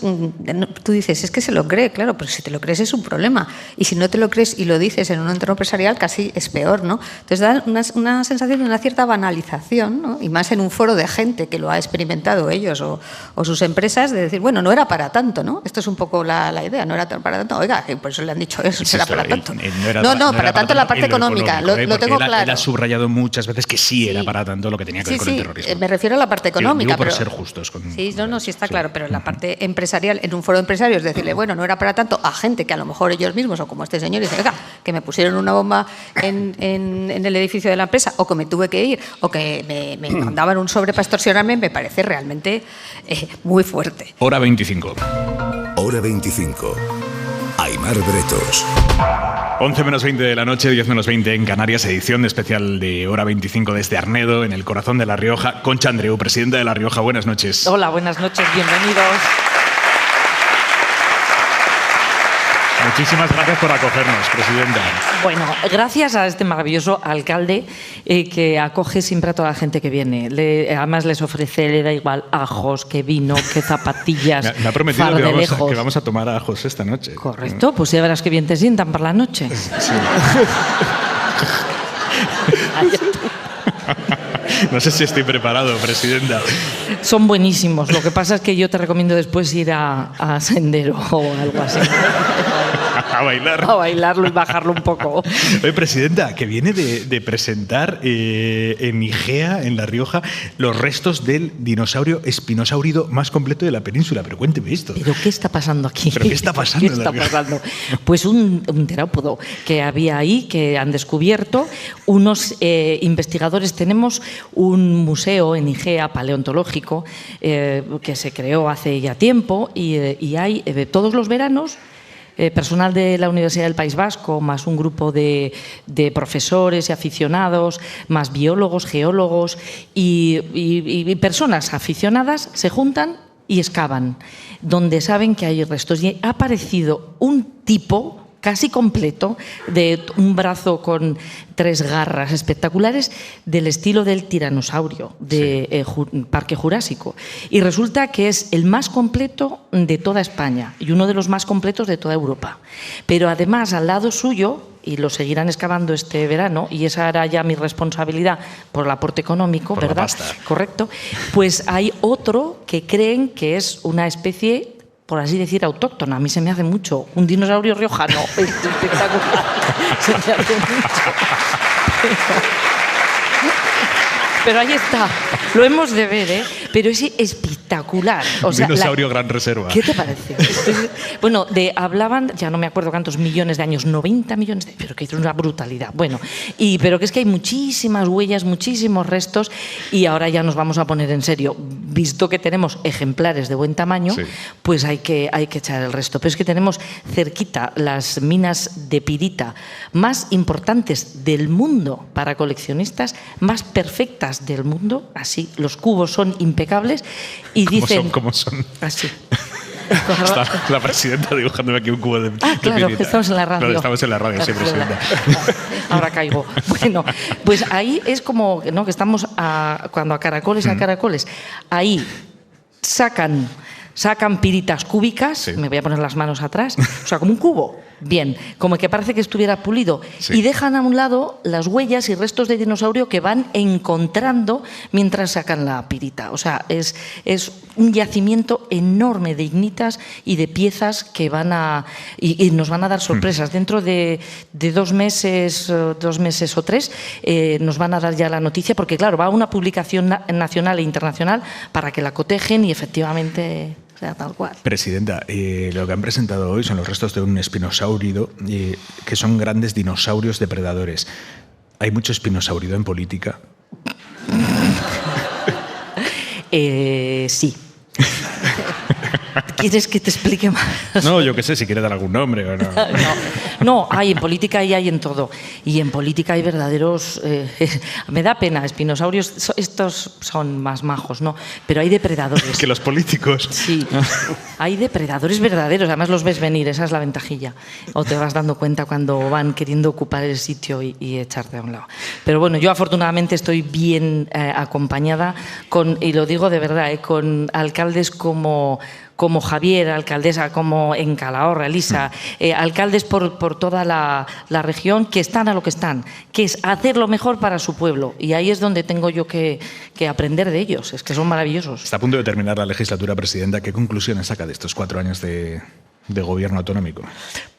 tú dices, es que se lo cree, claro, pero si te lo crees es un problema. Y si no te lo crees y lo dices en un entorno empresarial, casi es peor, ¿no? Entonces da una sensación de una cierta banalización, ¿no? Y más en un foro de gente que lo ha experimentado ellos o sus empresas, de decir, bueno, no era para tanto, ¿no? Esto es un poco la idea, no era para tanto. Oiga, por eso le han dicho eso, no era para tanto. No, para tanto la parte económica, lo tengo claro. Él ha subrayado muchas veces que sí era para tanto lo que tenía que ver con el terrorismo. Me refiero a la parte económica. Digo por ser justos. Sí, está claro, pero en la parte empresarial, en un foro de empresarios, decirle, bueno, no era para tanto, a gente que a lo mejor ellos mismos, o como este señor, dice, oiga, que me pusieron una bomba en el edificio de la empresa, o que me tuve que ir, o que me mandaban un sobre para extorsionarme, me parece realmente muy fuerte. Hora 25. Hora 25. Aimar Bretos. 11 menos 20 de la noche, 10 menos 20 en Canarias, edición especial de Hora 25 desde Arnedo, en el corazón de La Rioja. Concha Andreu, presidenta de La Rioja, buenas noches. Hola, buenas noches, bienvenidos. Muchísimas gracias por acogernos, presidenta. Bueno, gracias a este maravilloso alcalde que acoge siempre a toda la gente que viene. Además les ofrece, le da igual ajos, que vino, que zapatillas. Me ha prometido que vamos a tomar ajos esta noche. Correcto, pues ya verás que bien te sientan por la noche. Sí. No sé si estoy preparado, presidenta. Son buenísimos. Lo que pasa es que yo te recomiendo después ir a Sendero o algo así. A bailar. A bailarlo y bajarlo un poco. Oye, presidenta, que viene de presentar en Igea, en La Rioja, los restos del dinosaurio espinosáurido más completo de la península. Pero cuénteme esto. ¿Pero qué está pasando aquí? ¿Pero qué está pasando? ¿Qué está pasando? Pues un terópodo que había ahí, que han descubierto unos investigadores. Tenemos un museo en Igea paleontológico que se creó hace ya tiempo y hay todos los veranos personal de la Universidad del País Vasco, más un grupo de profesores y aficionados, más biólogos, geólogos y personas aficionadas se juntan y excavan, donde saben que hay restos. Y ha aparecido un tipo casi completo, de un brazo con 3 garras espectaculares, del estilo del tiranosaurio de Parque Jurásico. Y resulta que es el más completo de toda España y uno de los más completos de toda Europa. Pero además, al lado suyo, y lo seguirán excavando este verano, y esa era ya mi responsabilidad por el aporte económico, por ¿verdad? Correcto. Pues hay otro que creen que es una especie, por así decir, autóctona. A mí se me hace mucho. Un dinosaurio riojano. Es espectacular. Se me hace mucho. Pero ahí está. Lo hemos de ver, ¿eh? Pero es espectacular. O sea, dinosaurio Gran Reserva. ¿Qué te parece? Bueno, hablaban, ya no me acuerdo cuántos millones de años, 90 millones de... Pero que es una brutalidad. Bueno, pero que es que hay muchísimas huellas, muchísimos restos, y ahora ya nos vamos a poner en serio. Visto que tenemos ejemplares de buen tamaño, pues hay que echar el resto. Pero es que tenemos cerquita las minas de pirita más importantes del mundo para coleccionistas, más perfectas del mundo, así, los cubos son impecables y dicen... ¿Cómo son? Así. Está la presidenta dibujándome aquí un cubo de claro, pirita. que estamos en la radio. Claro, estamos en la radio, sí, presidenta. Ahora caigo. Bueno, pues ahí es como, ¿no?, que estamos cuando a caracoles, ahí sacan piritas cúbicas, me voy a poner las manos atrás, o sea, como un cubo, bien, como que parece que estuviera pulido, y dejan a un lado las huellas y restos de dinosaurio que van encontrando mientras sacan la pirita. O sea, es un yacimiento enorme de ignitas y de piezas que van y nos van a dar sorpresas. Dentro de 2 meses o 3, nos van a dar ya la noticia, porque claro, va a una publicación nacional e internacional para que la cotejen y efectivamente... tal cual. Presidenta, lo que han presentado hoy son los restos de un espinosáurido, que son grandes dinosaurios depredadores. ¿Hay mucho espinosáurido en política? Sí. ¿Quieres que te explique más? No, yo qué sé, si quiere dar algún nombre o no. No, hay en política y hay en todo. Y en política hay verdaderos... me da pena, espinosaurios, estos son más majos, ¿no? Pero hay depredadores. Que los políticos. Sí, hay depredadores verdaderos, además los ves venir, esa es la ventajilla. O te vas dando cuenta cuando van queriendo ocupar el sitio y echarte a un lado. Pero bueno, yo afortunadamente estoy bien acompañada y lo digo de verdad, con alcaldes como Javier, alcaldesa como en Calahorra, Elisa, alcaldes por toda la región que están a lo que están, que es hacer lo mejor para su pueblo. Y ahí es donde tengo yo que aprender de ellos, es que son maravillosos. Está a punto de terminar la legislatura, presidenta. ¿Qué conclusiones saca de estos 4 años de gobierno autonómico?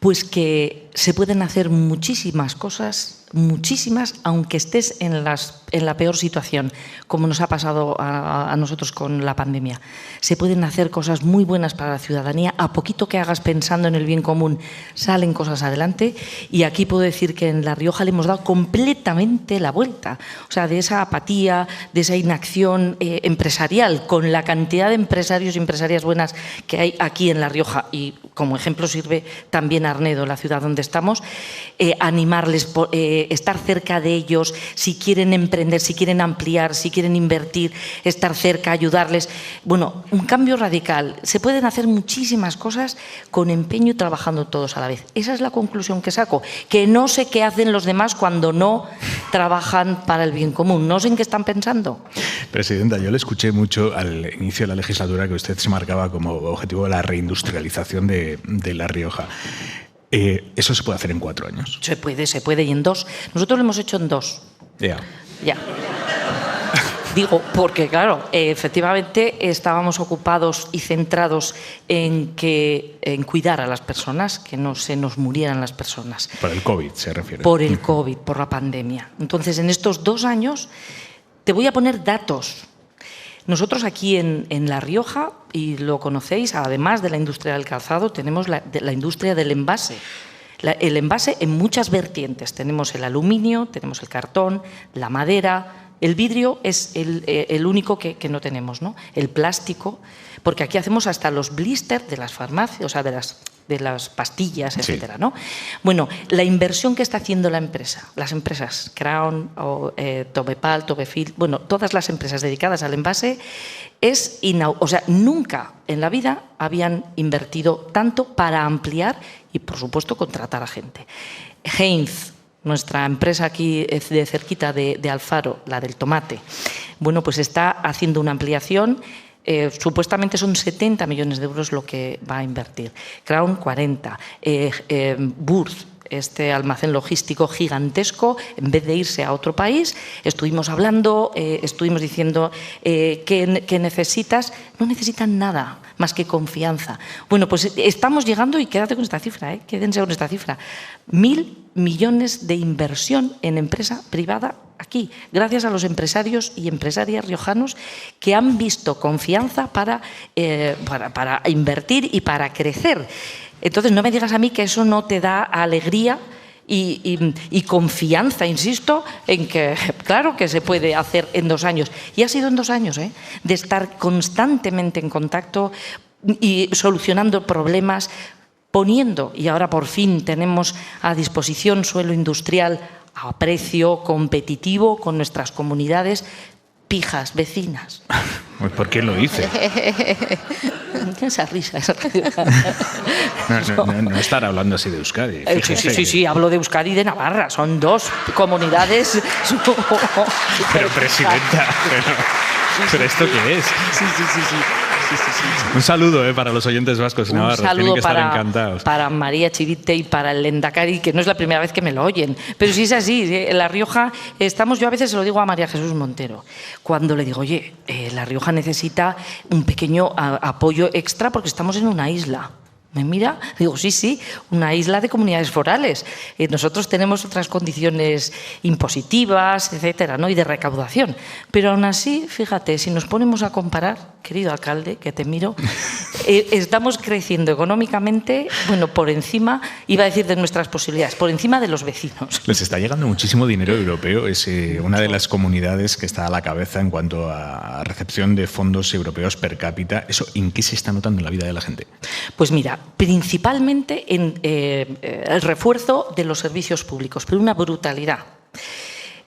Pues que se pueden hacer muchísimas cosas, muchísimas, aunque estés en la peor situación, como nos ha pasado a nosotros con la pandemia. Se pueden hacer cosas muy buenas para la ciudadanía. A poquito que hagas pensando en el bien común, salen cosas adelante. Y aquí puedo decir que en La Rioja le hemos dado completamente la vuelta. O sea, de esa apatía, de esa inacción empresarial, con la cantidad de empresarios y empresarias buenas que hay aquí en La Rioja. Y como ejemplo sirve también Arnedo, la ciudad donde estamos, animarles, estar cerca de ellos, si quieren emprender, si quieren ampliar, si quieren invertir, estar cerca, ayudarles. Bueno, un cambio radical. Se pueden hacer muchísimas cosas con empeño y trabajando todos a la vez. Esa es la conclusión que saco, que no sé qué hacen los demás cuando no trabajan para el bien común. No sé en qué están pensando. Presidenta, yo le escuché mucho al inicio de la legislatura que usted se marcaba como objetivo la reindustrialización de La Rioja. ¿Eso se puede hacer en 4 años? Se puede, y en 2. Nosotros lo hemos hecho en 2. Ya. Digo, porque claro, efectivamente estábamos ocupados y centrados en cuidar a las personas, que no se nos murieran las personas. Por el COVID se refiere. Por el COVID, por la pandemia. Entonces, en estos 2 años, te voy a poner datos. Nosotros aquí en La Rioja, y lo conocéis, además de la industria del calzado, tenemos la industria del envase. El envase en muchas vertientes. Tenemos el aluminio, tenemos el cartón, la madera. El vidrio es el único que no tenemos, ¿no? El plástico, porque aquí hacemos hasta los blisters de las farmacias, o sea, de las pastillas, etcétera, ¿no? Bueno, la inversión que está haciendo las empresas Crown, Tobepal, Tobefil, bueno, todas las empresas dedicadas al envase, o sea, nunca en la vida habían invertido tanto para ampliar y, por supuesto, contratar a gente. Heinz, nuestra empresa aquí de cerquita de Alfaro, la del tomate, bueno, pues está haciendo una ampliación. Supuestamente son 70 millones de euros lo que va a invertir. Crown, 40. Burz, este almacén logístico gigantesco, en vez de irse a otro país, estuvimos hablando, estuvimos diciendo ¿qué necesitas? No necesitan nada más que confianza. Bueno, pues estamos llegando, y quédate con esta cifra, quédense con esta cifra, 1.000 millones de inversión en empresa privada aquí, gracias a los empresarios y empresarias riojanos que han visto confianza para invertir y para crecer. Entonces, no me digas a mí que eso no te da alegría y confianza, insisto, en que claro que se puede hacer en 2 años. Y ha sido en 2 años, de estar constantemente en contacto y solucionando problemas, poniendo, y ahora por fin tenemos a disposición suelo industrial a precio competitivo con nuestras comunidades pijas, vecinas. Pues ¿por qué lo hice? Esa risa. No estar hablando así de Euskadi. Sí, hablo de Euskadi y de Navarra. Son 2 comunidades. Pero presidenta, ¿pero esto qué es? Sí. Un saludo para los oyentes vascos y navarros. Un saludo tienen que estar encantados. Para María Chivite y para el Lendakari, que no es la primera vez que me lo oyen. Pero sí es así. En La Rioja estamos, yo a veces se lo digo a María Jesús Montero, cuando le digo, oye, La Rioja necesita un pequeño apoyo extra porque estamos en una isla. Me mira, digo, sí, una isla de comunidades forales. Nosotros tenemos otras condiciones impositivas, etcétera, ¿no? Y de recaudación. Pero aún así, fíjate, si nos ponemos a comparar, querido alcalde, que te miro, estamos creciendo económicamente, bueno, por encima, iba a decir de nuestras posibilidades, por encima de los vecinos. Les está llegando muchísimo dinero europeo. Es una de las comunidades que está a la cabeza en cuanto a recepción de fondos europeos per cápita. ¿Eso en qué se está notando en la vida de la gente? Pues mira, principalmente en el refuerzo de los servicios públicos, pero una brutalidad.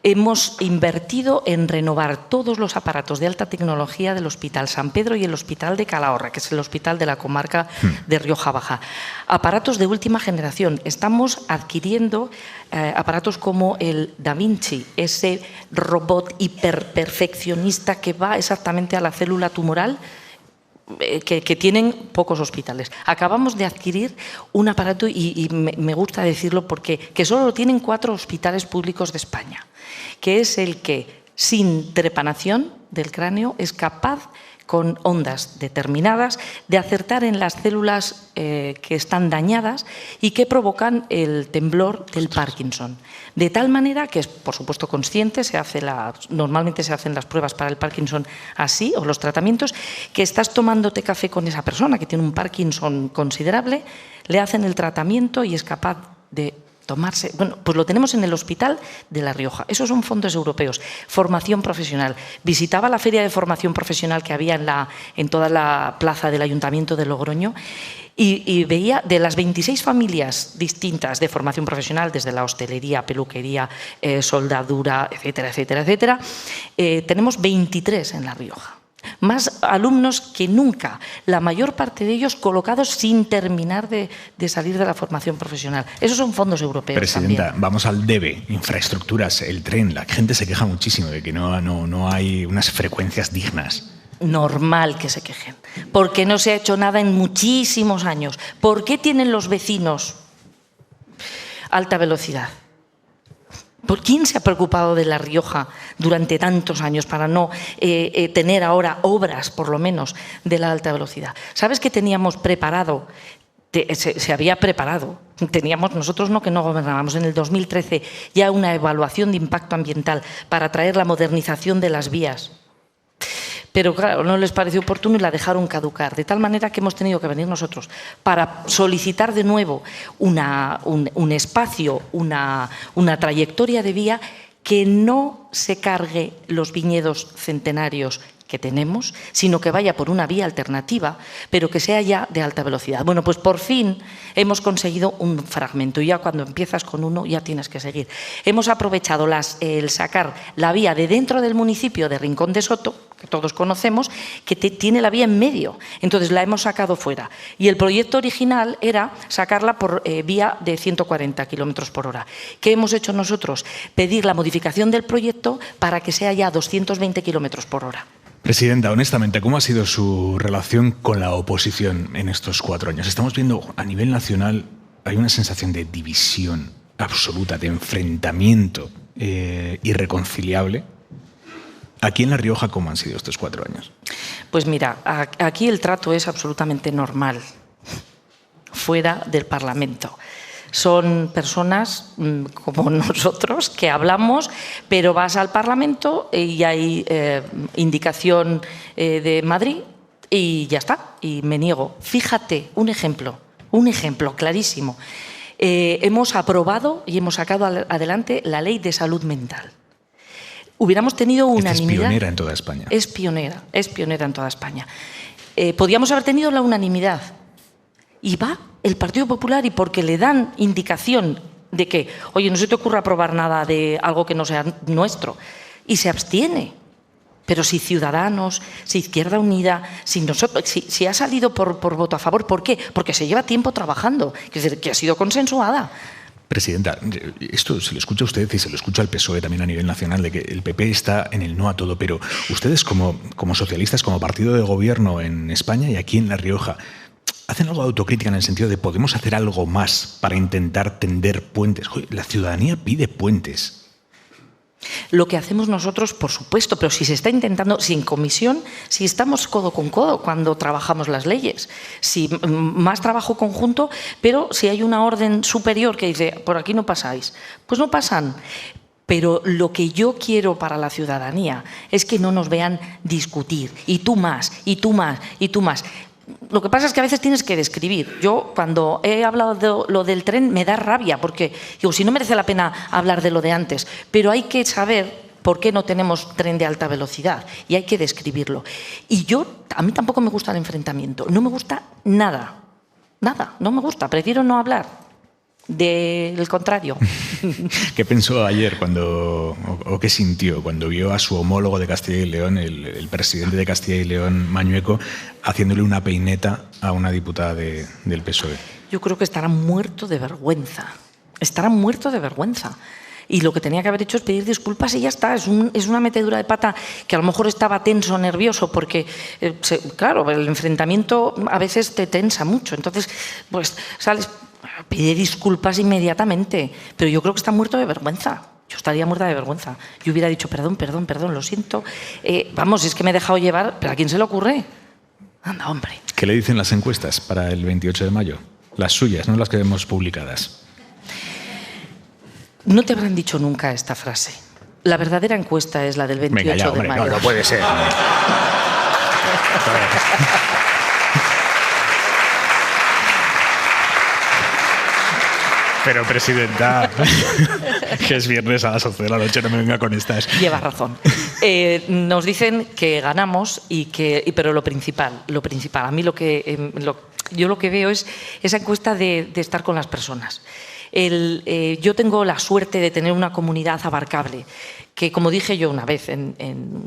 Hemos invertido en renovar todos los aparatos de alta tecnología del Hospital San Pedro y el Hospital de Calahorra, que es el hospital de la comarca de Rioja Baja. Aparatos de última generación. Estamos adquiriendo aparatos como el Da Vinci, ese robot hiperperfeccionista que va exactamente a la célula tumoral, que tienen pocos hospitales. Acabamos de adquirir un aparato, y me gusta decirlo porque que solo lo tienen 4 hospitales públicos de España, que es el que, sin trepanación del cráneo, es capaz, con ondas determinadas, de acertar en las células que están dañadas y que provocan el temblor del Parkinson. De tal manera que es, por supuesto, consciente, normalmente se hacen las pruebas para el Parkinson así, o los tratamientos, que estás tomándote café con esa persona que tiene un Parkinson considerable, le hacen el tratamiento y es capaz de tomarse. Bueno, pues lo tenemos en el Hospital de La Rioja. Esos son fondos europeos. Formación profesional. Visitaba la feria de formación profesional que había en toda la plaza del Ayuntamiento de Logroño y veía de las 26 familias distintas de formación profesional, desde la hostelería, peluquería, soldadura, etcétera, tenemos 23 en La Rioja. Más alumnos que nunca, la mayor parte de ellos colocados sin terminar de salir de la formación profesional. Esos son fondos europeos. Presidenta, también. Vamos al debe, infraestructuras, el tren. La gente se queja muchísimo de que no hay unas frecuencias dignas. Normal que se quejen, porque no se ha hecho nada en muchísimos años. ¿Por qué tienen los vecinos alta velocidad? ¿Por quién se ha preocupado de La Rioja durante tantos años para no tener ahora obras, por lo menos, de la alta velocidad? ¿Sabes que teníamos preparado? Se había preparado. Teníamos, nosotros no que no gobernábamos, en el 2013 ya una evaluación de impacto ambiental para traer la modernización de las vías. Pero claro, no les pareció oportuno y la dejaron caducar, de tal manera que hemos tenido que venir nosotros para solicitar de nuevo un espacio, una trayectoria de vía que no se cargue los viñedos centenarios que tenemos, sino que vaya por una vía alternativa, pero que sea ya de alta velocidad. Bueno, pues por fin hemos conseguido un fragmento, y ya cuando empiezas con uno ya tienes que seguir. Hemos aprovechado el sacar la vía de dentro del municipio de Rincón de Soto, que todos conocemos, que tiene la vía en medio, entonces la hemos sacado fuera. Y el proyecto original era sacarla por vía de 140 kilómetros por hora. ¿Qué hemos hecho nosotros? Pedir la modificación del proyecto para que sea ya 220 kilómetros por hora. Presidenta, honestamente, ¿cómo ha sido su relación con la oposición en estos 4 años? Estamos viendo a nivel nacional, hay una sensación de división absoluta, de enfrentamiento irreconciliable. Aquí en La Rioja, ¿cómo han sido estos 4 años? Pues mira, aquí el trato es absolutamente normal, fuera del Parlamento. Son personas como nosotros que hablamos, pero vas al Parlamento y hay indicación de Madrid y ya está, y me niego. Fíjate, un ejemplo clarísimo. Hemos aprobado y hemos sacado adelante la Ley de Salud Mental. Hubiéramos tenido unanimidad. Es pionera en toda España. Es pionera en toda España. Podíamos haber tenido la unanimidad. Y va el Partido Popular, y porque le dan indicación de que, oye, no se te ocurra aprobar nada de algo que no sea nuestro, y se abstiene. Pero si Ciudadanos, si Izquierda Unida, si nosotros, si ha salido por voto a favor, ¿por qué? Porque se lleva tiempo trabajando, es decir, que ha sido consensuada. Presidenta, esto se lo escucha a usted y se lo escucha al PSOE también a nivel nacional, de que el PP está en el no a todo, pero ustedes como socialistas, como partido de gobierno en España y aquí en La Rioja, ¿hacen algo de autocrítica en el sentido de podemos hacer algo más para intentar tender puentes? La ciudadanía pide puentes. Lo que hacemos nosotros, por supuesto, pero si se está intentando, si en comisión, si estamos codo con codo cuando trabajamos las leyes, si más trabajo conjunto, pero si hay una orden superior que dice, por aquí no pasáis, pues no pasan. Pero lo que yo quiero para la ciudadanía es que no nos vean discutir, y tú más, y tú más, y tú más. Lo que pasa es que a veces tienes que describir. Yo, cuando he hablado de lo del tren, me da rabia, porque digo, si no merece la pena hablar de lo de antes, pero hay que saber por qué no tenemos tren de alta velocidad y hay que describirlo. Y a mí tampoco me gusta el enfrentamiento, no me gusta nada, no me gusta, prefiero no hablar. Del contrario. ¿Qué pensó ayer o qué sintió cuando vio a su homólogo de Castilla y León, el presidente de Castilla y León, Mañueco, haciéndole una peineta a una diputada del PSOE? Yo creo que estará muerto de vergüenza. Estará muerto de vergüenza. Y lo que tenía que haber hecho es pedir disculpas y ya está. Es una metedura de pata que a lo mejor estaba tenso, nervioso, porque, claro, el enfrentamiento a veces te tensa mucho. Entonces, pues sales... Pide disculpas inmediatamente, pero yo creo que está muerto de vergüenza. Yo estaría muerta de vergüenza. Yo hubiera dicho, perdón, lo siento. Vamos, es que me he dejado llevar, pero ¿a quién se le ocurre? Anda, hombre. ¿Qué le dicen las encuestas para el 28 de mayo? Las suyas, no las que vemos publicadas. No te habrán dicho nunca esta frase. La verdadera encuesta es la del 28 de mayo. No puede ser. Pero, presidenta, que es viernes a las 11 de la noche, no me venga con estas. Lleva razón. Nos dicen que ganamos, pero lo principal, a mí yo lo que veo es esa encuesta de estar con las personas. Yo tengo la suerte de tener una comunidad abarcable, que, como dije yo una vez en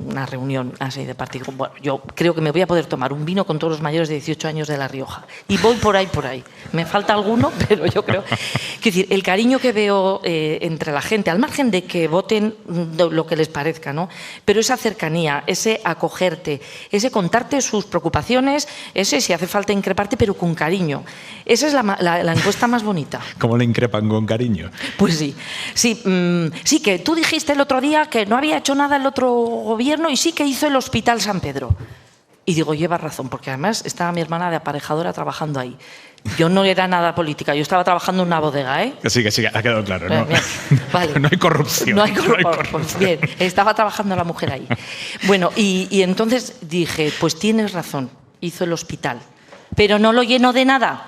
una reunión así de partido, bueno, yo creo que me voy a poder tomar un vino con todos los mayores de 18 años de La Rioja. Y voy por ahí. Me falta alguno, pero yo creo... Es decir, el cariño que veo entre la gente, al margen de que voten lo que les parezca, ¿no? Pero esa cercanía, ese acogerte, ese contarte sus preocupaciones, ese si hace falta increparte, pero con cariño. Esa es la encuesta más bonita. ¿Cómo le increpa sepan con cariño. Pues sí. Sí, que tú dijiste el otro día que no había hecho nada el otro gobierno y sí que hizo el Hospital San Pedro. Y digo, llevas razón, porque además estaba mi hermana de aparejadora trabajando ahí. Yo no era nada política, yo estaba trabajando en una bodega, ¿eh? Que sí, ha quedado claro. ¿No? Vale. No hay corrupción. No hay corrupción. Bien, estaba trabajando la mujer ahí. Bueno, y entonces dije, pues tienes razón, hizo el hospital, pero no lo llenó de nada.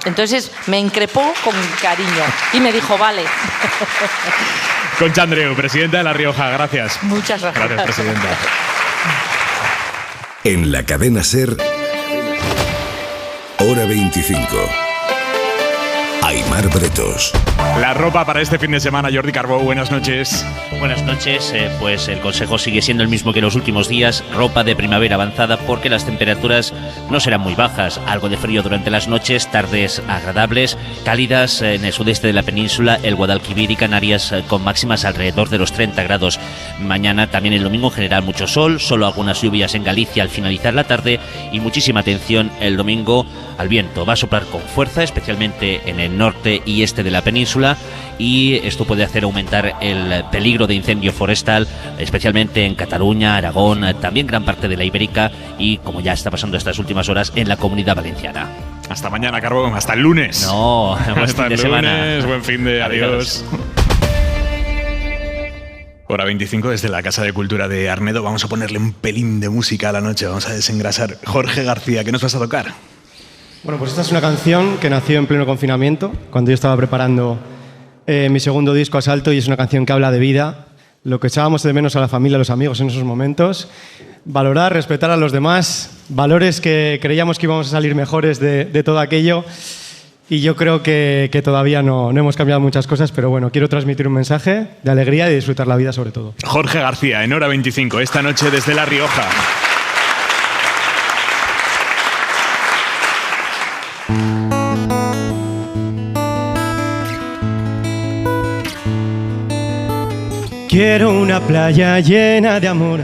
Entonces me increpó con cariño y me dijo, vale. Concha Andreu, presidenta de La Rioja, gracias. Muchas gracias. Gracias, presidenta. En la cadena SER, Hora 25. Aimar Bretos. La ropa para este fin de semana, Jordi Carbó, buenas noches. Buenas noches, pues el consejo sigue siendo el mismo que los últimos días, ropa de primavera avanzada porque las temperaturas no serán muy bajas, algo de frío durante las noches, tardes agradables, cálidas en el sudeste de la península, el Guadalquivir y Canarias con máximas alrededor de los 30 grados. Mañana también el domingo en general mucho sol, solo algunas lluvias en Galicia al finalizar la tarde y muchísima atención el domingo al viento, va a soplar con fuerza, especialmente en el norte y este de la península, y esto puede hacer aumentar el peligro de incendio forestal, especialmente en Cataluña, Aragón, también gran parte de la Ibérica y, como ya está pasando estas últimas horas, en la Comunidad Valenciana. Hasta mañana, Carbón, hasta el lunes. No, buen hasta fin de el semana. Lunes, buen fin de adiós. Hora 25 desde la Casa de Cultura de Arnedo. Vamos a ponerle un pelín de música a la noche, vamos a desengrasar. Jorge García, ¿qué nos vas a tocar? Bueno, pues esta es una canción que nació en pleno confinamiento, cuando yo estaba preparando mi segundo disco, Asalto, y es una canción que habla de vida, lo que echábamos de menos a la familia, a los amigos en esos momentos, valorar, respetar a los demás, valores que creíamos que íbamos a salir mejores de todo aquello, y yo creo que todavía no hemos cambiado muchas cosas, pero bueno, quiero transmitir un mensaje de alegría y de disfrutar la vida sobre todo. Jorge García, en Hora 25, esta noche desde La Rioja. Quiero una playa llena de amor,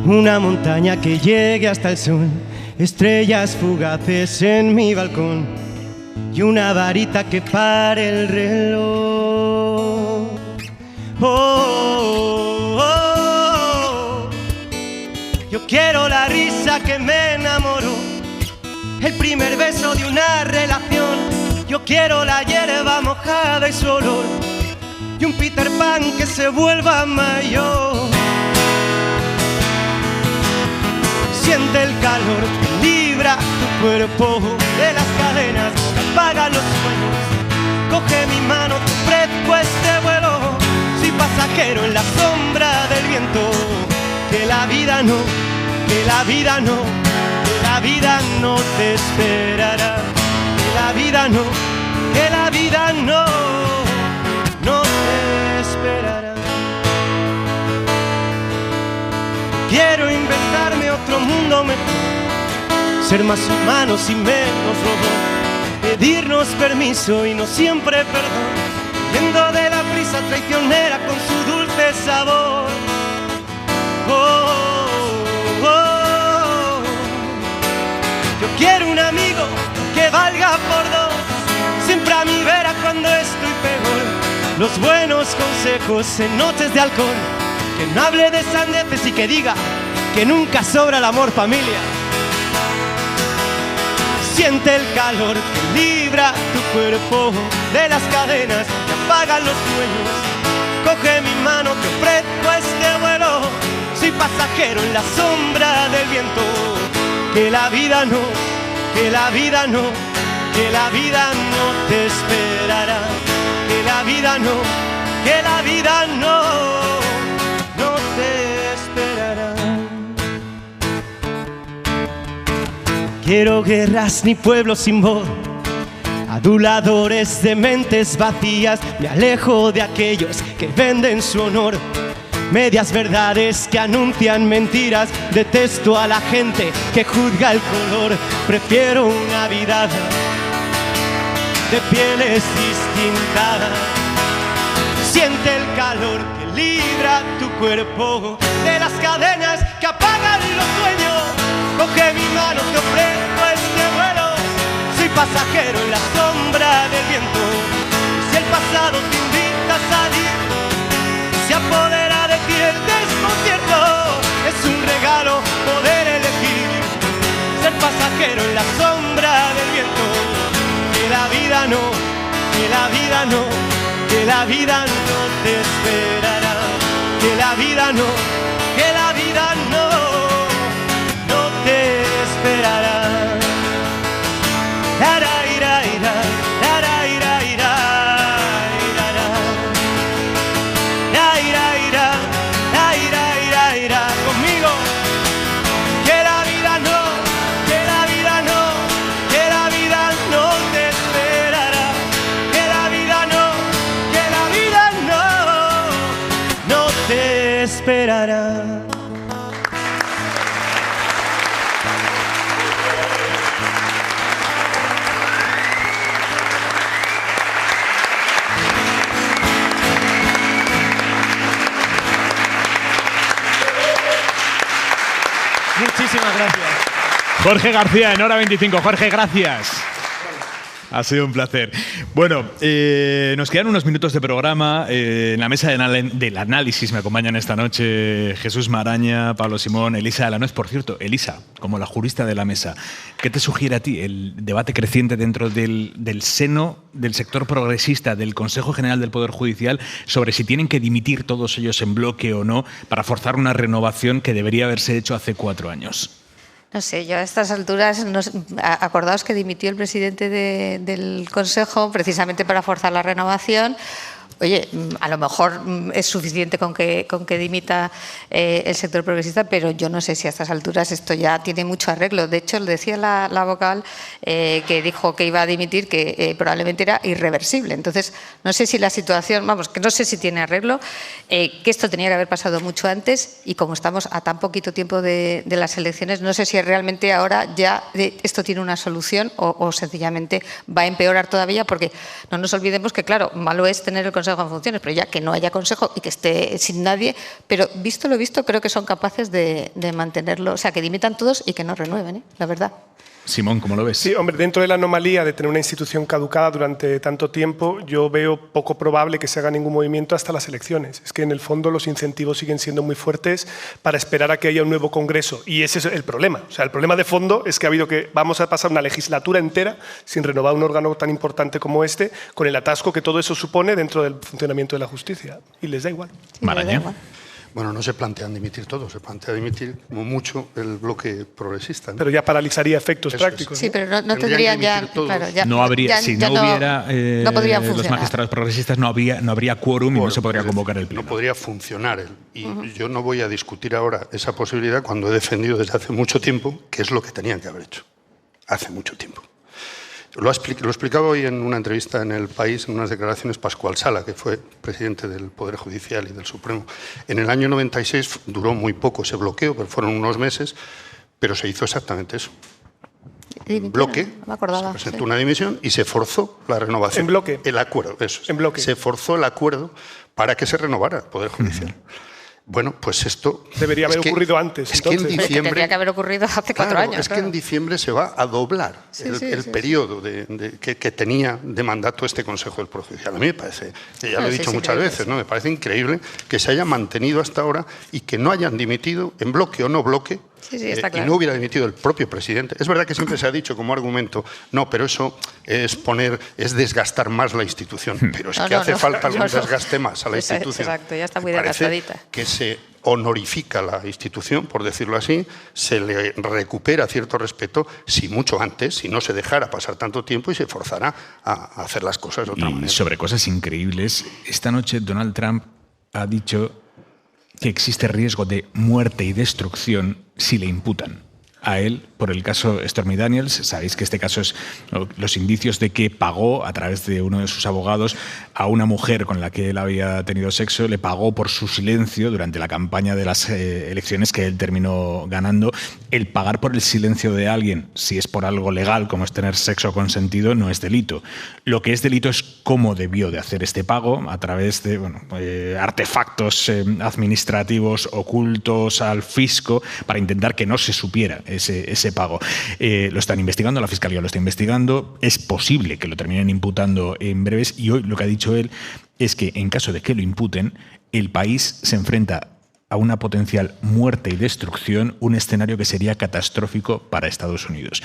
una montaña que llegue hasta el sol, estrellas fugaces en mi balcón y una varita que pare el reloj. Oh, oh, oh. Yo quiero la risa que me enamoró, el primer beso de una relación. Yo quiero la hierba mojada y su olor, y un Peter Pan que se vuelva mayor. Siente el calor que libra tu cuerpo de las cadenas, apaga los sueños, coge mi mano, te ofrezco este vuelo. Soy pasajero en la sombra del viento, que la vida no, que la vida no, que la vida no te esperará, que la vida no, que la vida no, no te esperará. Quiero inventarme otro mundo mejor, ser más humanos y menos robots, pedirnos permiso y no siempre perdón, huyendo de la prisa traicionera con su dulce sabor. Oh, oh, oh. Yo quiero un amigo que valga por dos, siempre a mi vera cuando estoy peor, los buenos consejos en noches de alcohol, que no hable de sandeces y que diga que nunca sobra el amor familia. Siente el calor que libra tu cuerpo de las cadenas que apagan los sueños, coge mi mano, te ofrezco este vuelo. Soy pasajero en la sombra del viento, que la vida no, que la vida no, que la vida no te esperará, que la vida no, que la vida no, no te esperará. Quiero guerras ni pueblos sin voz, aduladores de mentes vacías. Me alejo de aquellos que venden su honor, medias verdades que anuncian mentiras. Detesto a la gente que juzga el color, prefiero una vida de pieles distintas. Siente el calor que libra tu cuerpo de las cadenas que apagan los sueños, coge mi mano, te ofrezco este vuelo. Soy pasajero en la sombra del viento. Si el pasado te invita a salir, se apodera de ti el desconcierto. Es un regalo poder elegir ser pasajero en la sombra del viento. Que la vida no, que la vida no, que la vida no te esperará. Que la vida no, que la vida no, no te esperará. La, la, ira, ira, la, la, ira, ira, ira, ira. La, ira, ira, la, ira, ira, ira. Conmigo. Que la vida no, que la vida no, que la vida no te esperará. Que la vida no, que la vida no, no te esperará. Muchísimas gracias. Jorge García, en Hora 25. Jorge, gracias. Ha sido un placer. Bueno, nos quedan unos minutos de programa. En la mesa del análisis me acompañan esta noche Jesús Maraña, Pablo Simón, Elisa de la Nuez. Por cierto, Elisa, como la jurista de la mesa, ¿qué te sugiere a ti el debate creciente dentro del seno del sector progresista del Consejo General del Poder Judicial sobre si tienen que dimitir todos ellos en bloque o no para forzar una renovación que debería haberse hecho hace 4 años? No sé, yo a estas alturas, acordaos que dimitió el presidente del Consejo precisamente para forzar la renovación. Oye, a lo mejor es suficiente con que dimita el sector progresista, pero yo no sé si a estas alturas esto ya tiene mucho arreglo. De hecho, le decía la vocal que dijo que iba a dimitir, que probablemente era irreversible. Entonces, no sé si la situación, vamos, que no sé si tiene arreglo, que esto tenía que haber pasado mucho antes y como estamos a tan poquito tiempo de las elecciones, no sé si realmente ahora ya esto tiene una solución o sencillamente va a empeorar todavía, porque no nos olvidemos que, claro, malo es tener el Consejo en funciones, pero ya que no haya Consejo y que esté sin nadie, pero visto lo visto, creo que son capaces de mantenerlo, o sea, que dimitan todos y que no renueven, la verdad. Simón, ¿cómo lo ves? Sí, hombre, dentro de la anomalía de tener una institución caducada durante tanto tiempo, yo veo poco probable que se haga ningún movimiento hasta las elecciones. Es que en el fondo los incentivos siguen siendo muy fuertes para esperar a que haya un nuevo Congreso. Y ese es el problema. O sea, el problema de fondo es que vamos a pasar una legislatura entera sin renovar un órgano tan importante como este, con el atasco que todo eso supone dentro del funcionamiento de la justicia. Y les da igual. Sí, Maraña. Bueno, no se plantean dimitir todos, se plantea dimitir como mucho el bloque progresista, ¿no? Pero ya paralizaría efectos prácticos. Sí, pero no tendrían ya, claro, ya... No habría, si no hubiera no podrían los magistrados progresistas, no habría quórum y no se podría convocar el pleno. No podría funcionar. Y yo no voy a discutir ahora esa posibilidad cuando he defendido desde hace mucho tiempo que es lo que tenían que haber hecho. Hace mucho tiempo. Lo explicaba hoy en una entrevista en El País, en unas declaraciones, Pascual Sala, que fue presidente del Poder Judicial y del Supremo. En el año 96 duró muy poco ese bloqueo, pero fueron unos meses, pero se hizo exactamente eso. En bloque, se presentó una dimisión y se forzó la renovación. En bloque. El acuerdo, eso es. En bloque. Se forzó el acuerdo para que se renovara el Poder Judicial. Bueno, pues esto... Debería haber ocurrido antes. Es que en diciembre... Tendría que haber ocurrido hace 4 años. Es que en diciembre se va a doblar el periodo que tenía de mandato este Consejo del Poder Judicial. A mí me parece, ya lo he dicho muchas veces, ¿no? Me parece increíble que se haya mantenido hasta ahora y que no hayan dimitido, en bloque o no bloque, está claro. y no hubiera dimitido el propio presidente. Es verdad que siempre se ha dicho como argumento, no, pero eso es desgastar más la institución. Pero es que hace falta algún desgaste más a la institución. Exacto, ya está muy Parece desgastadita. que se honorifica la institución, por decirlo así, se le recupera cierto respeto, si mucho antes, si no se dejara pasar tanto tiempo y se forzara a hacer las cosas de otra manera. Y sobre cosas increíbles, esta noche Donald Trump ha dicho que existe riesgo de muerte y destrucción si le imputan a él por el caso Stormy Daniels. Sabéis que este caso es los indicios de que pagó a través de uno de sus abogados a una mujer con la que él había tenido sexo, le pagó por su silencio durante la campaña de las elecciones que él terminó ganando. El pagar por el silencio de alguien, si es por algo legal como es tener sexo consentido, no es delito. Lo que es delito es cómo debió de hacer este pago a través de artefactos administrativos ocultos al fisco para intentar que no se supiera ese pago. Lo están investigando, la Fiscalía lo está investigando, es posible que lo terminen imputando en breves, y hoy lo que ha dicho él es que en caso de que lo imputen, el país se enfrenta a una potencial muerte y destrucción, un escenario que sería catastrófico para Estados Unidos.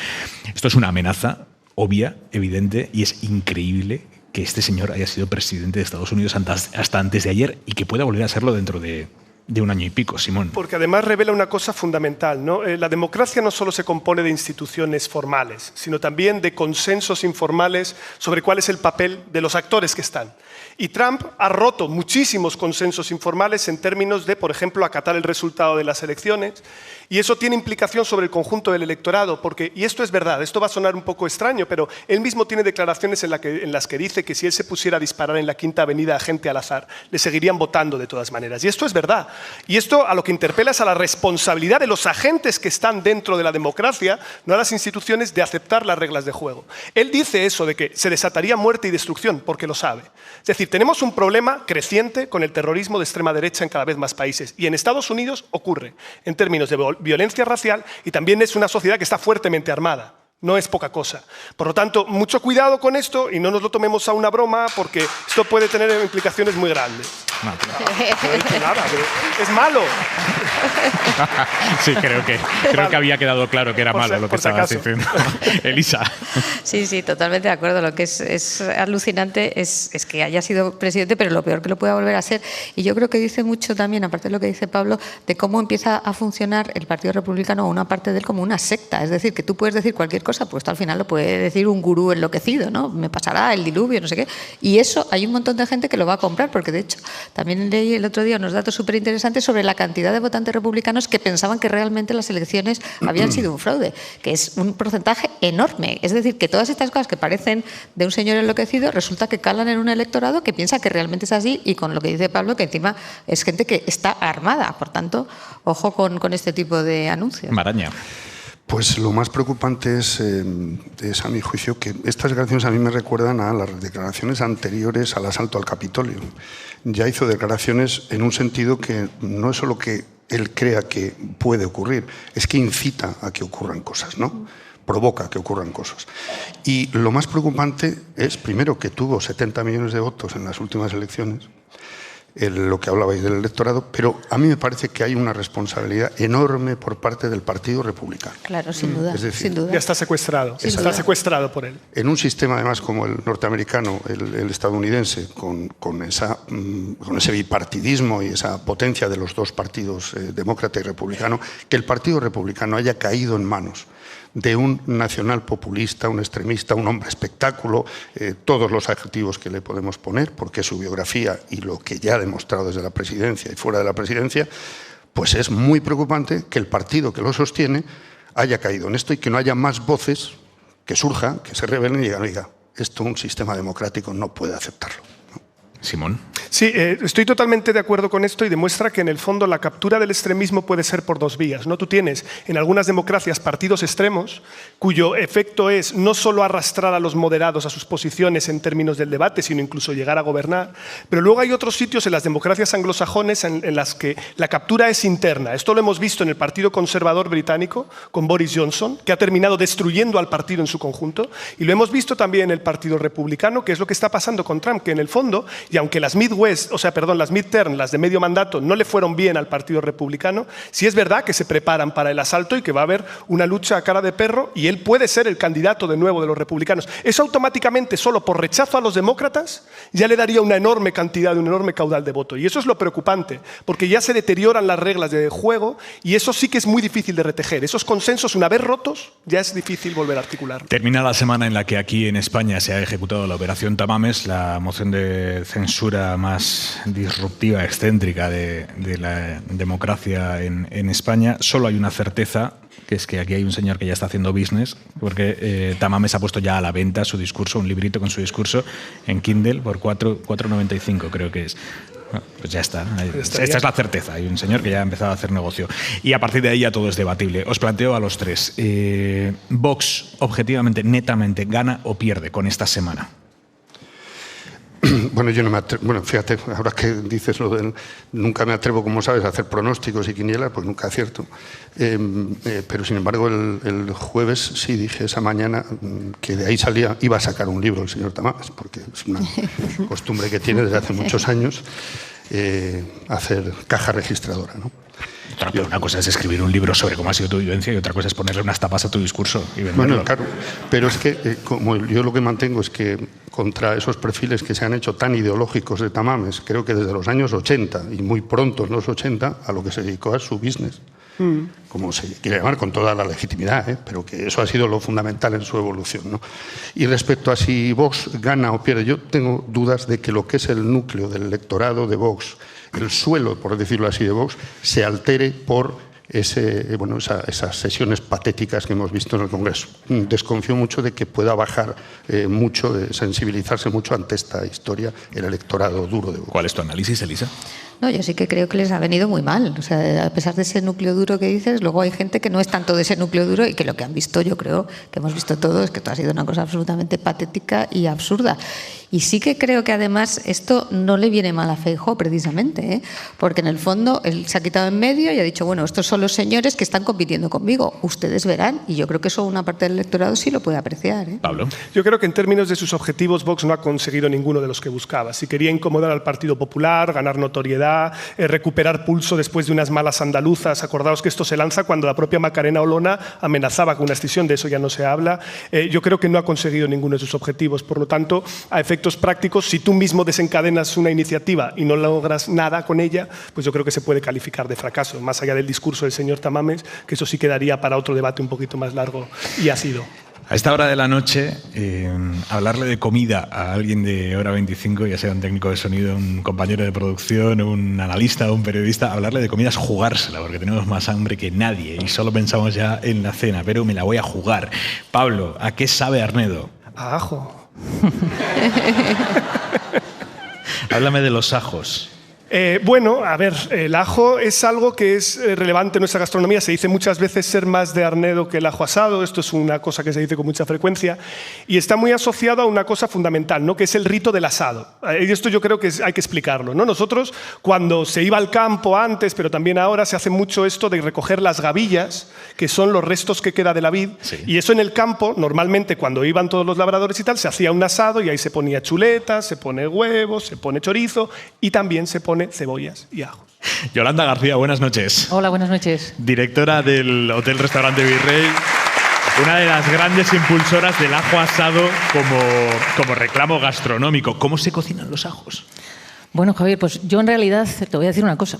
Esto es una amenaza obvia, evidente, y es increíble que este señor haya sido presidente de Estados Unidos hasta antes de ayer y que pueda volver a serlo dentro de un año y pico, Simón. Porque además revela una cosa fundamental, ¿no? La democracia no solo se compone de instituciones formales, sino también de consensos informales sobre cuál es el papel de los actores que están. Y Trump ha roto muchísimos consensos informales en términos de, por ejemplo, acatar el resultado de las elecciones. Y eso tiene implicación sobre el conjunto del electorado, porque, y esto es verdad, esto va a sonar un poco extraño, pero él mismo tiene declaraciones en las que dice que si él se pusiera a disparar en la Quinta Avenida a gente al azar, le seguirían votando de todas maneras. Y esto es verdad. Y esto a lo que interpela es a la responsabilidad de los agentes que están dentro de la democracia, no a las instituciones, de aceptar las reglas de juego. Él dice eso de que se desataría muerte y destrucción, porque lo sabe. Es decir, tenemos un problema creciente con el terrorismo de extrema derecha en cada vez más países. Y en Estados Unidos ocurre en términos de violencia racial, y también es una sociedad que está fuertemente armada. No es poca cosa. Por lo tanto, mucho cuidado con esto y no nos lo tomemos a una broma, porque esto puede tener implicaciones muy grandes. No he dicho nada, es malo. Sí, creo que había quedado claro que era malo lo que estabas diciendo. Elisa. Sí, totalmente de acuerdo. Lo que es alucinante es que haya sido presidente, pero lo peor que lo pueda volver a ser. Y yo creo que dice mucho también, aparte de lo que dice Pablo, de cómo empieza a funcionar el Partido Republicano o una parte de él como una secta. Es decir, que tú puedes decir cualquier cosa, pues al final lo puede decir un gurú enloquecido, ¿no? Me pasará el diluvio, no sé qué. Y eso hay un montón de gente que lo va a comprar, porque de hecho también leí el otro día unos datos súper interesantes sobre la cantidad de votantes republicanos que pensaban que realmente las elecciones habían sido un fraude, que es un porcentaje enorme. Es decir, que todas estas cosas que parecen de un señor enloquecido resulta que calan en un electorado que piensa que realmente es así, y con lo que dice Pablo, que encima es gente que está armada. Por tanto, ojo con este tipo de anuncios. Maraña. Pues lo más preocupante es a mi juicio, que estas declaraciones a mí me recuerdan a las declaraciones anteriores al asalto al Capitolio. Ya hizo declaraciones en un sentido que no es solo que él crea que puede ocurrir, es que incita a que ocurran cosas, ¿no? Provoca que ocurran cosas. Y lo más preocupante es, primero, que tuvo 70 millones de votos en las últimas elecciones, lo que hablabais del electorado, pero a mí me parece que hay una responsabilidad enorme por parte del Partido Republicano. Claro, sin duda. Es decir, sin duda. Ya está secuestrado, está secuestrado por él. En un sistema además como el norteamericano, el estadounidense, con ese bipartidismo y esa potencia de los dos partidos, demócrata y republicano, que el Partido Republicano haya caído en manos de un nacional populista, un extremista, un hombre espectáculo, todos los adjetivos que le podemos poner, porque su biografía y lo que ya ha demostrado desde la presidencia y fuera de la presidencia, pues es muy preocupante que el partido que lo sostiene haya caído en esto y que no haya más voces que surjan, que se rebelen y digan, oiga, esto un sistema democrático no puede aceptarlo. Simón. Sí, estoy totalmente de acuerdo con esto y demuestra que en el fondo la captura del extremismo puede ser por dos vías, ¿no? Tú tienes en algunas democracias partidos extremos cuyo efecto es no solo arrastrar a los moderados a sus posiciones en términos del debate, sino incluso llegar a gobernar, pero luego hay otros sitios en las democracias anglosajones en las que la captura es interna. Esto lo hemos visto en el Partido Conservador británico con Boris Johnson, que ha terminado destruyendo al partido en su conjunto, y lo hemos visto también en el Partido Republicano, que es lo que está pasando con Trump, que en el fondo, y aunque las midterm, las de medio mandato, no le fueron bien al Partido Republicano, sí es verdad que se preparan para el asalto y que va a haber una lucha a cara de perro y él puede ser el candidato de nuevo de los republicanos. Eso automáticamente, solo por rechazo a los demócratas, ya le daría una enorme cantidad, un enorme caudal de voto. Y eso es lo preocupante, porque ya se deterioran las reglas de juego y eso sí que es muy difícil de retejer. Esos consensos, una vez rotos, ya es difícil volver a articular. Termina la semana en la que aquí en España se ha ejecutado la Operación Tamames, la moción de censura más disruptiva, excéntrica de la democracia en España. Solo hay una certeza, que es que aquí hay un señor que ya está haciendo business, porque Tamames ha puesto ya a la venta su discurso, un librito con su discurso en Kindle por 4,95 creo que es. Bueno, pues ya está. Esta es la certeza. Hay un señor que ya ha empezado a hacer negocio. Y a partir de ahí ya todo es debatible. Os planteo a los tres. Vox, objetivamente, netamente, ¿gana o pierde con esta semana? Bueno, yo no me atrevo, bueno, fíjate, ahora que dices lo del... Nunca me atrevo, como sabes, a hacer pronósticos y quinielas, pues nunca acierto. Pero, sin embargo, el jueves sí dije esa mañana que de ahí iba a sacar un libro el señor Tamames, porque es una costumbre que tiene desde hace muchos años hacer caja registradora, ¿no? Una cosa es escribir un libro sobre cómo ha sido tu vivencia y otra cosa es ponerle unas tapas a tu discurso y venderlo. Bueno, claro, pero es que como yo lo que mantengo es que contra esos perfiles que se han hecho tan ideológicos de Tamames, creo que desde los años 80 y muy pronto en los 80, a lo que se dedicó a su business, como se quiere llamar, con toda la legitimidad, pero que eso ha sido lo fundamental en su evolución, ¿no? Y respecto a si Vox gana o pierde, yo tengo dudas de que lo que es el núcleo del electorado de Vox, el suelo, por decirlo así, de Vox, se altere por esas sesiones patéticas que hemos visto en el Congreso. Desconfío mucho de que pueda bajar mucho, de sensibilizarse mucho ante esta historia el electorado duro de Vox. ¿Cuál es tu análisis, Elisa? No, yo sí que creo que les ha venido muy mal. O sea, a pesar de ese núcleo duro que dices, luego hay gente que no es tanto de ese núcleo duro y que lo que han visto, yo creo, que hemos visto todos, es que esto ha sido una cosa absolutamente patética y absurda. Y sí que creo que además esto no le viene mal a Feijóo precisamente, ¿eh? Porque en el fondo él se ha quitado en medio y ha dicho, bueno, estos son los señores que están compitiendo conmigo, ustedes verán, y yo creo que eso una parte del electorado sí lo puede apreciar, ¿eh? Pablo. Yo creo que en términos de sus objetivos Vox no ha conseguido ninguno de los que buscaba. Si quería incomodar al Partido Popular, ganar notoriedad, recuperar pulso después de unas malas andaluzas, acordaos que esto se lanza cuando la propia Macarena Olona amenazaba con una escisión, de eso ya no se habla. Yo creo que no ha conseguido ninguno de sus objetivos, por lo tanto, a efectos prácticos, si tú mismo desencadenas una iniciativa y no logras nada con ella, pues yo creo que se puede calificar de fracaso, más allá del discurso del señor Tamames, que eso sí quedaría para otro debate un poquito más largo y ácido. A esta hora de la noche, hablarle de comida a alguien de Hora 25, ya sea un técnico de sonido, un compañero de producción, un analista o un periodista, hablarle de comida es jugársela, porque tenemos más hambre que nadie y solo pensamos ya en la cena, pero me la voy a jugar. Pablo, ¿a qué sabe Arnedo? A ajo. Háblame de los ajos. Bueno, a ver, el ajo es algo que es relevante en nuestra gastronomía. Se dice muchas veces ser más de Arnedo que el ajo asado. Esto es una cosa que se dice con mucha frecuencia y está muy asociado a una cosa fundamental, ¿no? Que es el rito del asado. Y esto yo creo que hay que explicarlo, ¿no? Nosotros, cuando se iba al campo antes, pero también ahora, se hace mucho esto de recoger las gavillas, que son los restos que queda de la vid. Sí. Y eso en el campo, normalmente cuando iban todos los labradores y tal, se hacía un asado y ahí se ponía chuletas, se pone huevos, se pone chorizo y también se pone cebollas y ajos. Yolanda García, buenas noches. Hola, buenas noches. Directora del Hotel Restaurante Virrey, una de las grandes impulsoras del ajo asado como reclamo gastronómico. ¿Cómo se cocinan los ajos? Bueno, Javier, pues yo en realidad te voy a decir una cosa.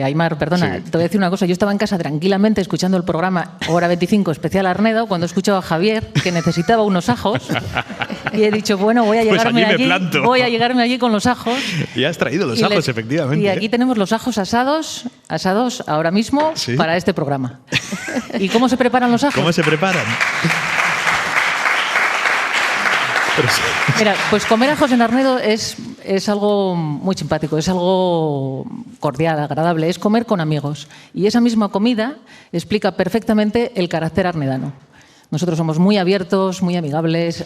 Aymar, perdona, sí. Te voy a decir una cosa. Yo estaba en casa tranquilamente escuchando el programa Hora 25 especial Arnedo cuando he escuchado a Javier que necesitaba unos ajos y he dicho, bueno, voy a llegarme allí con los ajos. Y has traído los ajos, efectivamente. Y aquí tenemos los ajos asados ahora mismo, ¿sí?, para este programa. ¿Y cómo se preparan los ajos? ¿Cómo se preparan? Mira, pues comer ajos en Arnedo es algo muy simpático, es algo cordial, agradable, es comer con amigos. Y esa misma comida explica perfectamente el carácter arnedano. Nosotros somos muy abiertos, muy amigables,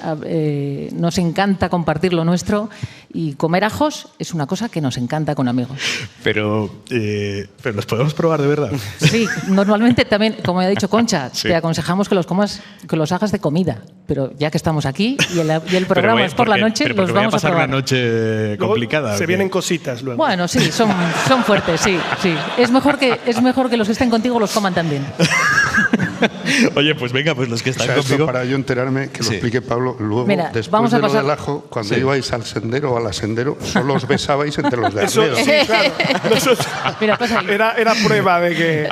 nos encanta compartir lo nuestro y comer ajos es una cosa que nos encanta con amigos. Pero ¿los podemos probar de verdad? Sí, normalmente también, como ha dicho Concha, sí, te aconsejamos que los hagas de comida. Pero ya que estamos aquí y el programa es por la noche, los vamos a pasar una noche complicada. Se vienen cositas luego. Bueno, sí, son fuertes, sí. Es mejor que los que estén contigo los coman también. Oye, pues venga, pues los que están conmigo. Esto para yo enterarme, que lo explique Pablo, luego, mira, después de lo del ajo, cuando ibais al sendero o al ascendero, solo os besabais entre los de Arnedo. Sí, claro. Mira, era prueba de que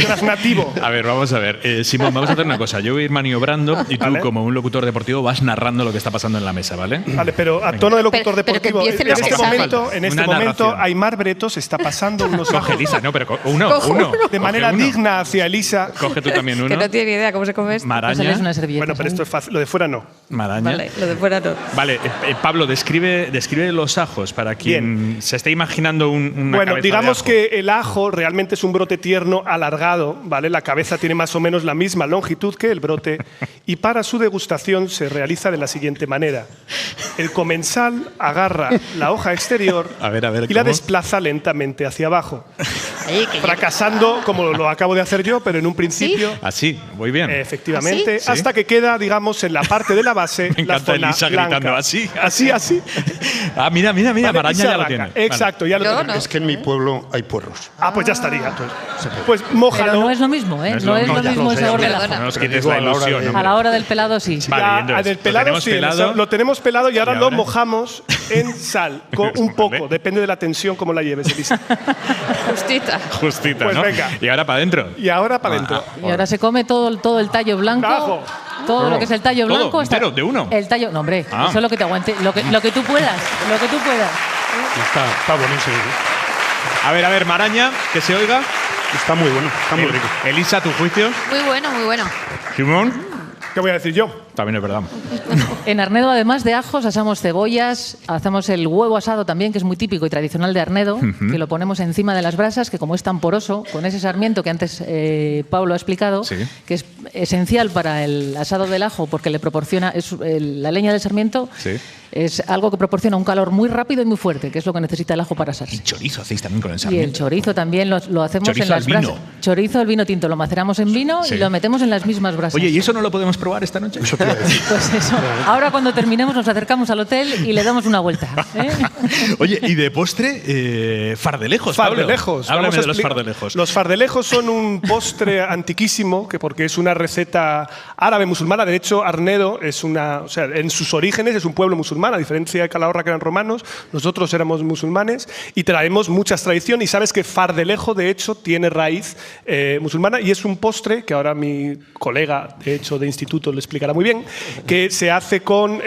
eras nativo. A ver, vamos a ver. Simón, vamos a hacer una cosa. Yo voy a ir maniobrando y tú, como un locutor deportivo, vas narrando lo que está pasando en la mesa, ¿vale? Vale, pero a tono de locutor deportivo. En este momento, Aymar Bretos está pasando unos ajos. Coge, Elisa, no, pero uno. De manera digna hacia Elisa. Coge tú también uno. Que no tiene ni idea cómo se come esto. Maraña. Pues una servilleta, bueno, pero esto es fácil. Lo de fuera no. Maraña. Vale, lo de fuera no. Vale, Pablo, describe los ajos para quien se esté imaginando una Bueno, cabeza digamos de ajo. que el ajo realmente es un brote tierno alargado, ¿vale? La cabeza tiene más o menos la misma longitud que el brote y para su degustación se realiza de la siguiente manera. El comensal agarra la hoja exterior y la desplaza lentamente hacia abajo. Fracasando, como lo acabo de hacer yo, pero en un principio. ¿Sí? Así, muy bien. Efectivamente, ¿Sí? hasta que queda, digamos, en la parte de la base, Me la encanta zona Elisa blanca. gritando así. Así. Ah, mira, Vale, Maraña y se ya lo arranca. tiene. Exacto, ya lo tenemos. Es que en mi pueblo hay puerros. Ah, pues ya estaría. Pues mójalo. Pero no es lo mismo, ¿eh? No es lo mismo el sabor del ajo. No nos quites la ilusión. A la hora del pelado, sí. Vale, del pelado sí, lo tenemos pelado y ahora lo mojamos en sal, con un poco, depende de la tensión como la lleves, Elisa. Justita, Pues ¿no? venga. Y ahora para adentro. Y ahora para adentro. Y ahora se come todo el tallo blanco. Ajo. Todo lo que es el tallo Todo, blanco. entero, de uno. El tallo, no, hombre, Ah. eso es lo que te aguante. Lo que tú puedas. Lo que tú puedas. Está buenísimo. A ver, Maraña, que se oiga. Está muy bueno, está muy rico. Elisa, tu juicio. Muy bueno, muy bueno. Simón. ¿Qué voy a decir yo? También es verdad. En Arnedo, además de ajos, asamos cebollas, hacemos el huevo asado también, que es muy típico y tradicional de Arnedo, que lo ponemos encima de las brasas, que como es tan poroso, con ese sarmiento que antes Pablo ha explicado, que es esencial para el asado del ajo, porque le proporciona, la leña del sarmiento es algo que proporciona un calor muy rápido y muy fuerte, que es lo que necesita el ajo para asarse. Y chorizo hacéis también con el Y sarmiento. el chorizo también lo hacemos Chorizo en las al vino. brasas. Chorizo al vino tinto, lo maceramos en vino y lo metemos en las mismas brasas. Oye, ¿y eso no lo podemos probar esta noche? Eso Pues eso. Ahora cuando terminemos nos acercamos al hotel y le damos una vuelta. Oye, y de postre, fardelejos, Pablo. Fardelejos. Háblame Vamos a de los explicar. fardelejos. Los fardelejos son un postre antiquísimo, porque es una receta árabe musulmana. De hecho, Arnedo es en sus orígenes es un pueblo musulmán, a diferencia de Calahorra, que eran romanos. Nosotros éramos musulmanes y traemos muchas tradiciones. Y sabes que fardelejo, de hecho, tiene raíz musulmana y es un postre que ahora mi colega, de hecho, de instituto lo explicará muy bien, que se hace con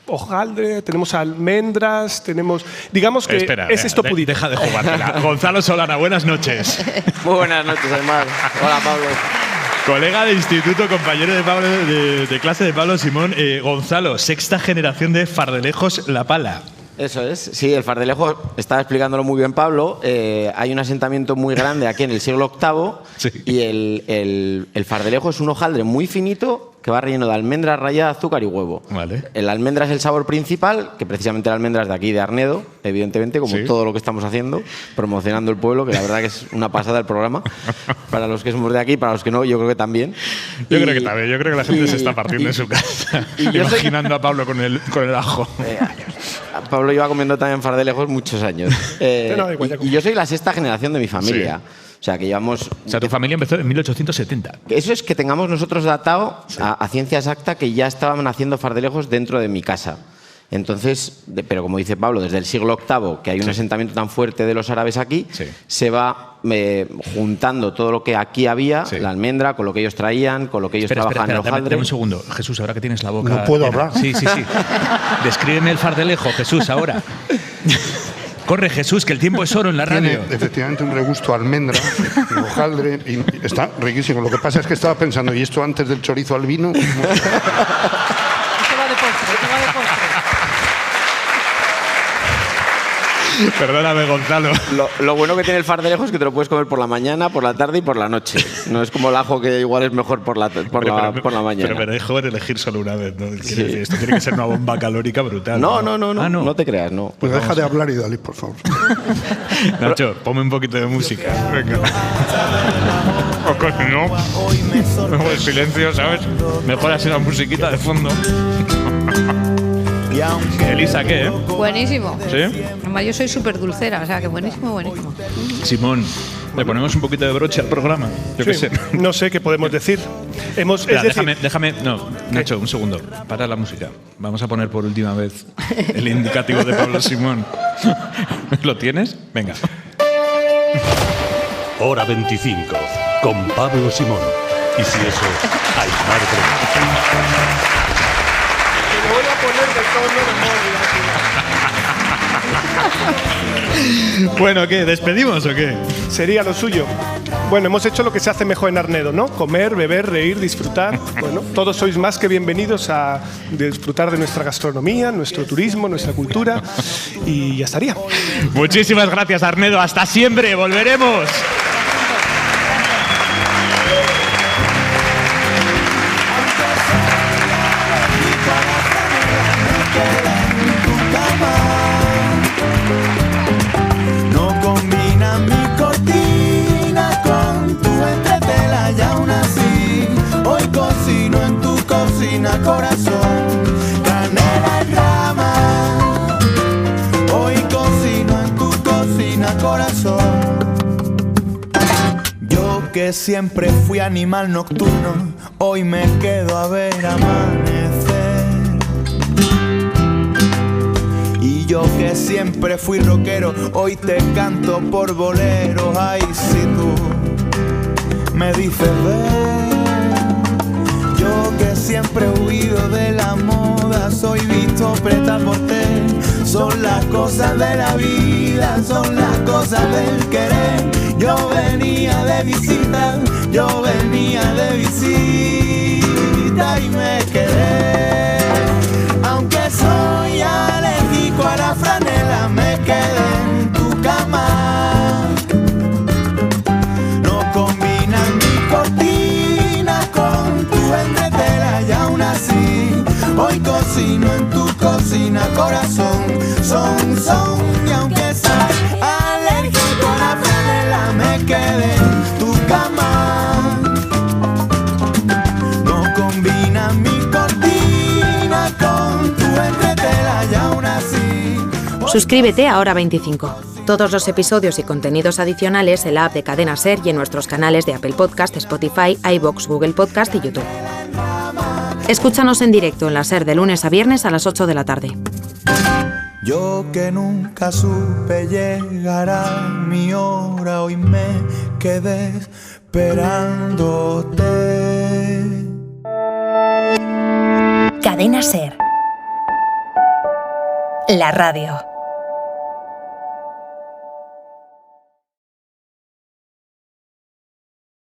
hojaldre, tenemos almendras, tenemos… Digamos que Espera, es esto pudito. Deja de jugártela. Gonzalo Solana, buenas noches. Muy buenas noches, Aymar. Hola, Pablo. Colega de instituto, compañero de Pablo de clase de Pablo Simón. Gonzalo, sexta generación de fardelejos La Pala. Eso es, sí, el fardelejo, estaba explicándolo muy bien Pablo, hay un asentamiento muy grande aquí en el siglo VIII y el fardelejo es un hojaldre muy finito que va relleno de almendras, rallada, azúcar y huevo. Vale. El almendra es el sabor principal, que precisamente la almendra es de aquí, de Arnedo, evidentemente, como todo lo que estamos haciendo, promocionando el pueblo, que la verdad que es una pasada el programa, para los que somos de aquí, para los que no, yo creo que también. Yo creo que también, yo creo que la gente se está partiendo en su casa, imaginando a Pablo con el ajo. Pablo lleva comiendo también fardelejos muchos años. Y yo soy la sexta generación de mi familia. O sea, que llevamos… O sea, tu familia empezó en 1870. Eso es que tengamos nosotros datado a ciencia exacta que ya estaban haciendo fardelejos dentro de mi casa. Entonces, pero como dice Pablo, desde el siglo VIII, que hay un asentamiento tan fuerte de los árabes aquí, se va juntando todo lo que aquí había, la almendra, con lo que ellos traían, con lo que ellos trabajan en el hojaldre. Dame un segundo. Jesús, ahora que tienes la boca… No puedo hablar. Sí. Descríbeme el fardelejo, Jesús, ahora. Corre, Jesús, que el tiempo es oro en la radio. Tiene efectivamente un regusto a almendra, hojaldre, y está riquísimo. Lo que pasa es que estaba pensando, ¿y esto antes del chorizo al vino? Esto va de postre. Perdóname, Gonzalo. Lo bueno que tiene el fardelejo es que te lo puedes comer por la mañana, por la tarde y por la noche. No es como el ajo, que igual es mejor por la mañana. Pero me dejo elegir solo una vez, ¿no? Decir, esto tiene que ser una bomba calórica brutal. No te creas, no. Pues deja de hablar y dale, por favor. Nacho, ponme un poquito de música. Venga. O coño, no. El silencio, ¿sabes? Mejor así una musiquita de fondo. Elisa, ¿qué? Buenísimo. ¿Sí? Además, yo soy súper dulcera, o sea que buenísimo. Simón, ¿le ponemos un poquito de broche al programa? Yo qué sé. No sé qué podemos decir. Déjame. No, Nacho, un segundo. Para la música. Vamos a poner por última vez el indicativo de Pablo Simón. ¿Lo tienes? Venga. Hora 25, con Pablo Simón. Y si eso, Aymar Brenes. Lo voy a poner de tono Bueno, ¿qué? ¿Despedimos o qué? Sería lo suyo. Bueno, hemos hecho lo que se hace mejor en Arnedo, ¿no? Comer, beber, reír, disfrutar. Bueno, todos sois más que bienvenidos a disfrutar de nuestra gastronomía, nuestro turismo, nuestra cultura. Y ya estaría. Muchísimas gracias, Arnedo. Hasta siempre. Volveremos. Yeah. No combina mi cortina con tu entretela y aún así hoy cocino en tu cocina, corazón. Canela y rama, hoy cocino en tu cocina, corazón. Yo que siempre fui animal nocturno, hoy me quedo a ver amanecer. Y yo que siempre fui rockero, hoy te canto por boleros. Ay, si tú me dices ven. Yo que siempre he huido de la moda, soy visto prêt-à-porter. Son las cosas de la vida, son las cosas del querer. Yo venía de visita, yo venía de visita y me quedé. Aunque soy alérgico a la franela, me quedé en tu cama. No combina mi cortina con tu entretela y aún así hoy cocino en tu cocina, corazón. Son, y aunque soy alérgico a la franela, me quedé en tu cama. No combina mi cortina con tu entretela y aún así. Suscríbete a Hora 25. Todos los episodios y contenidos adicionales en la app de Cadena SER y en nuestros canales de Apple Podcast, Spotify, iVoox, Google Podcast y YouTube. Escúchanos en directo en la SER de lunes a viernes a las 8 de la tarde. Yo que nunca supe llegar a mi hora, hoy me quedé esperándote. Cadena SER. La radio.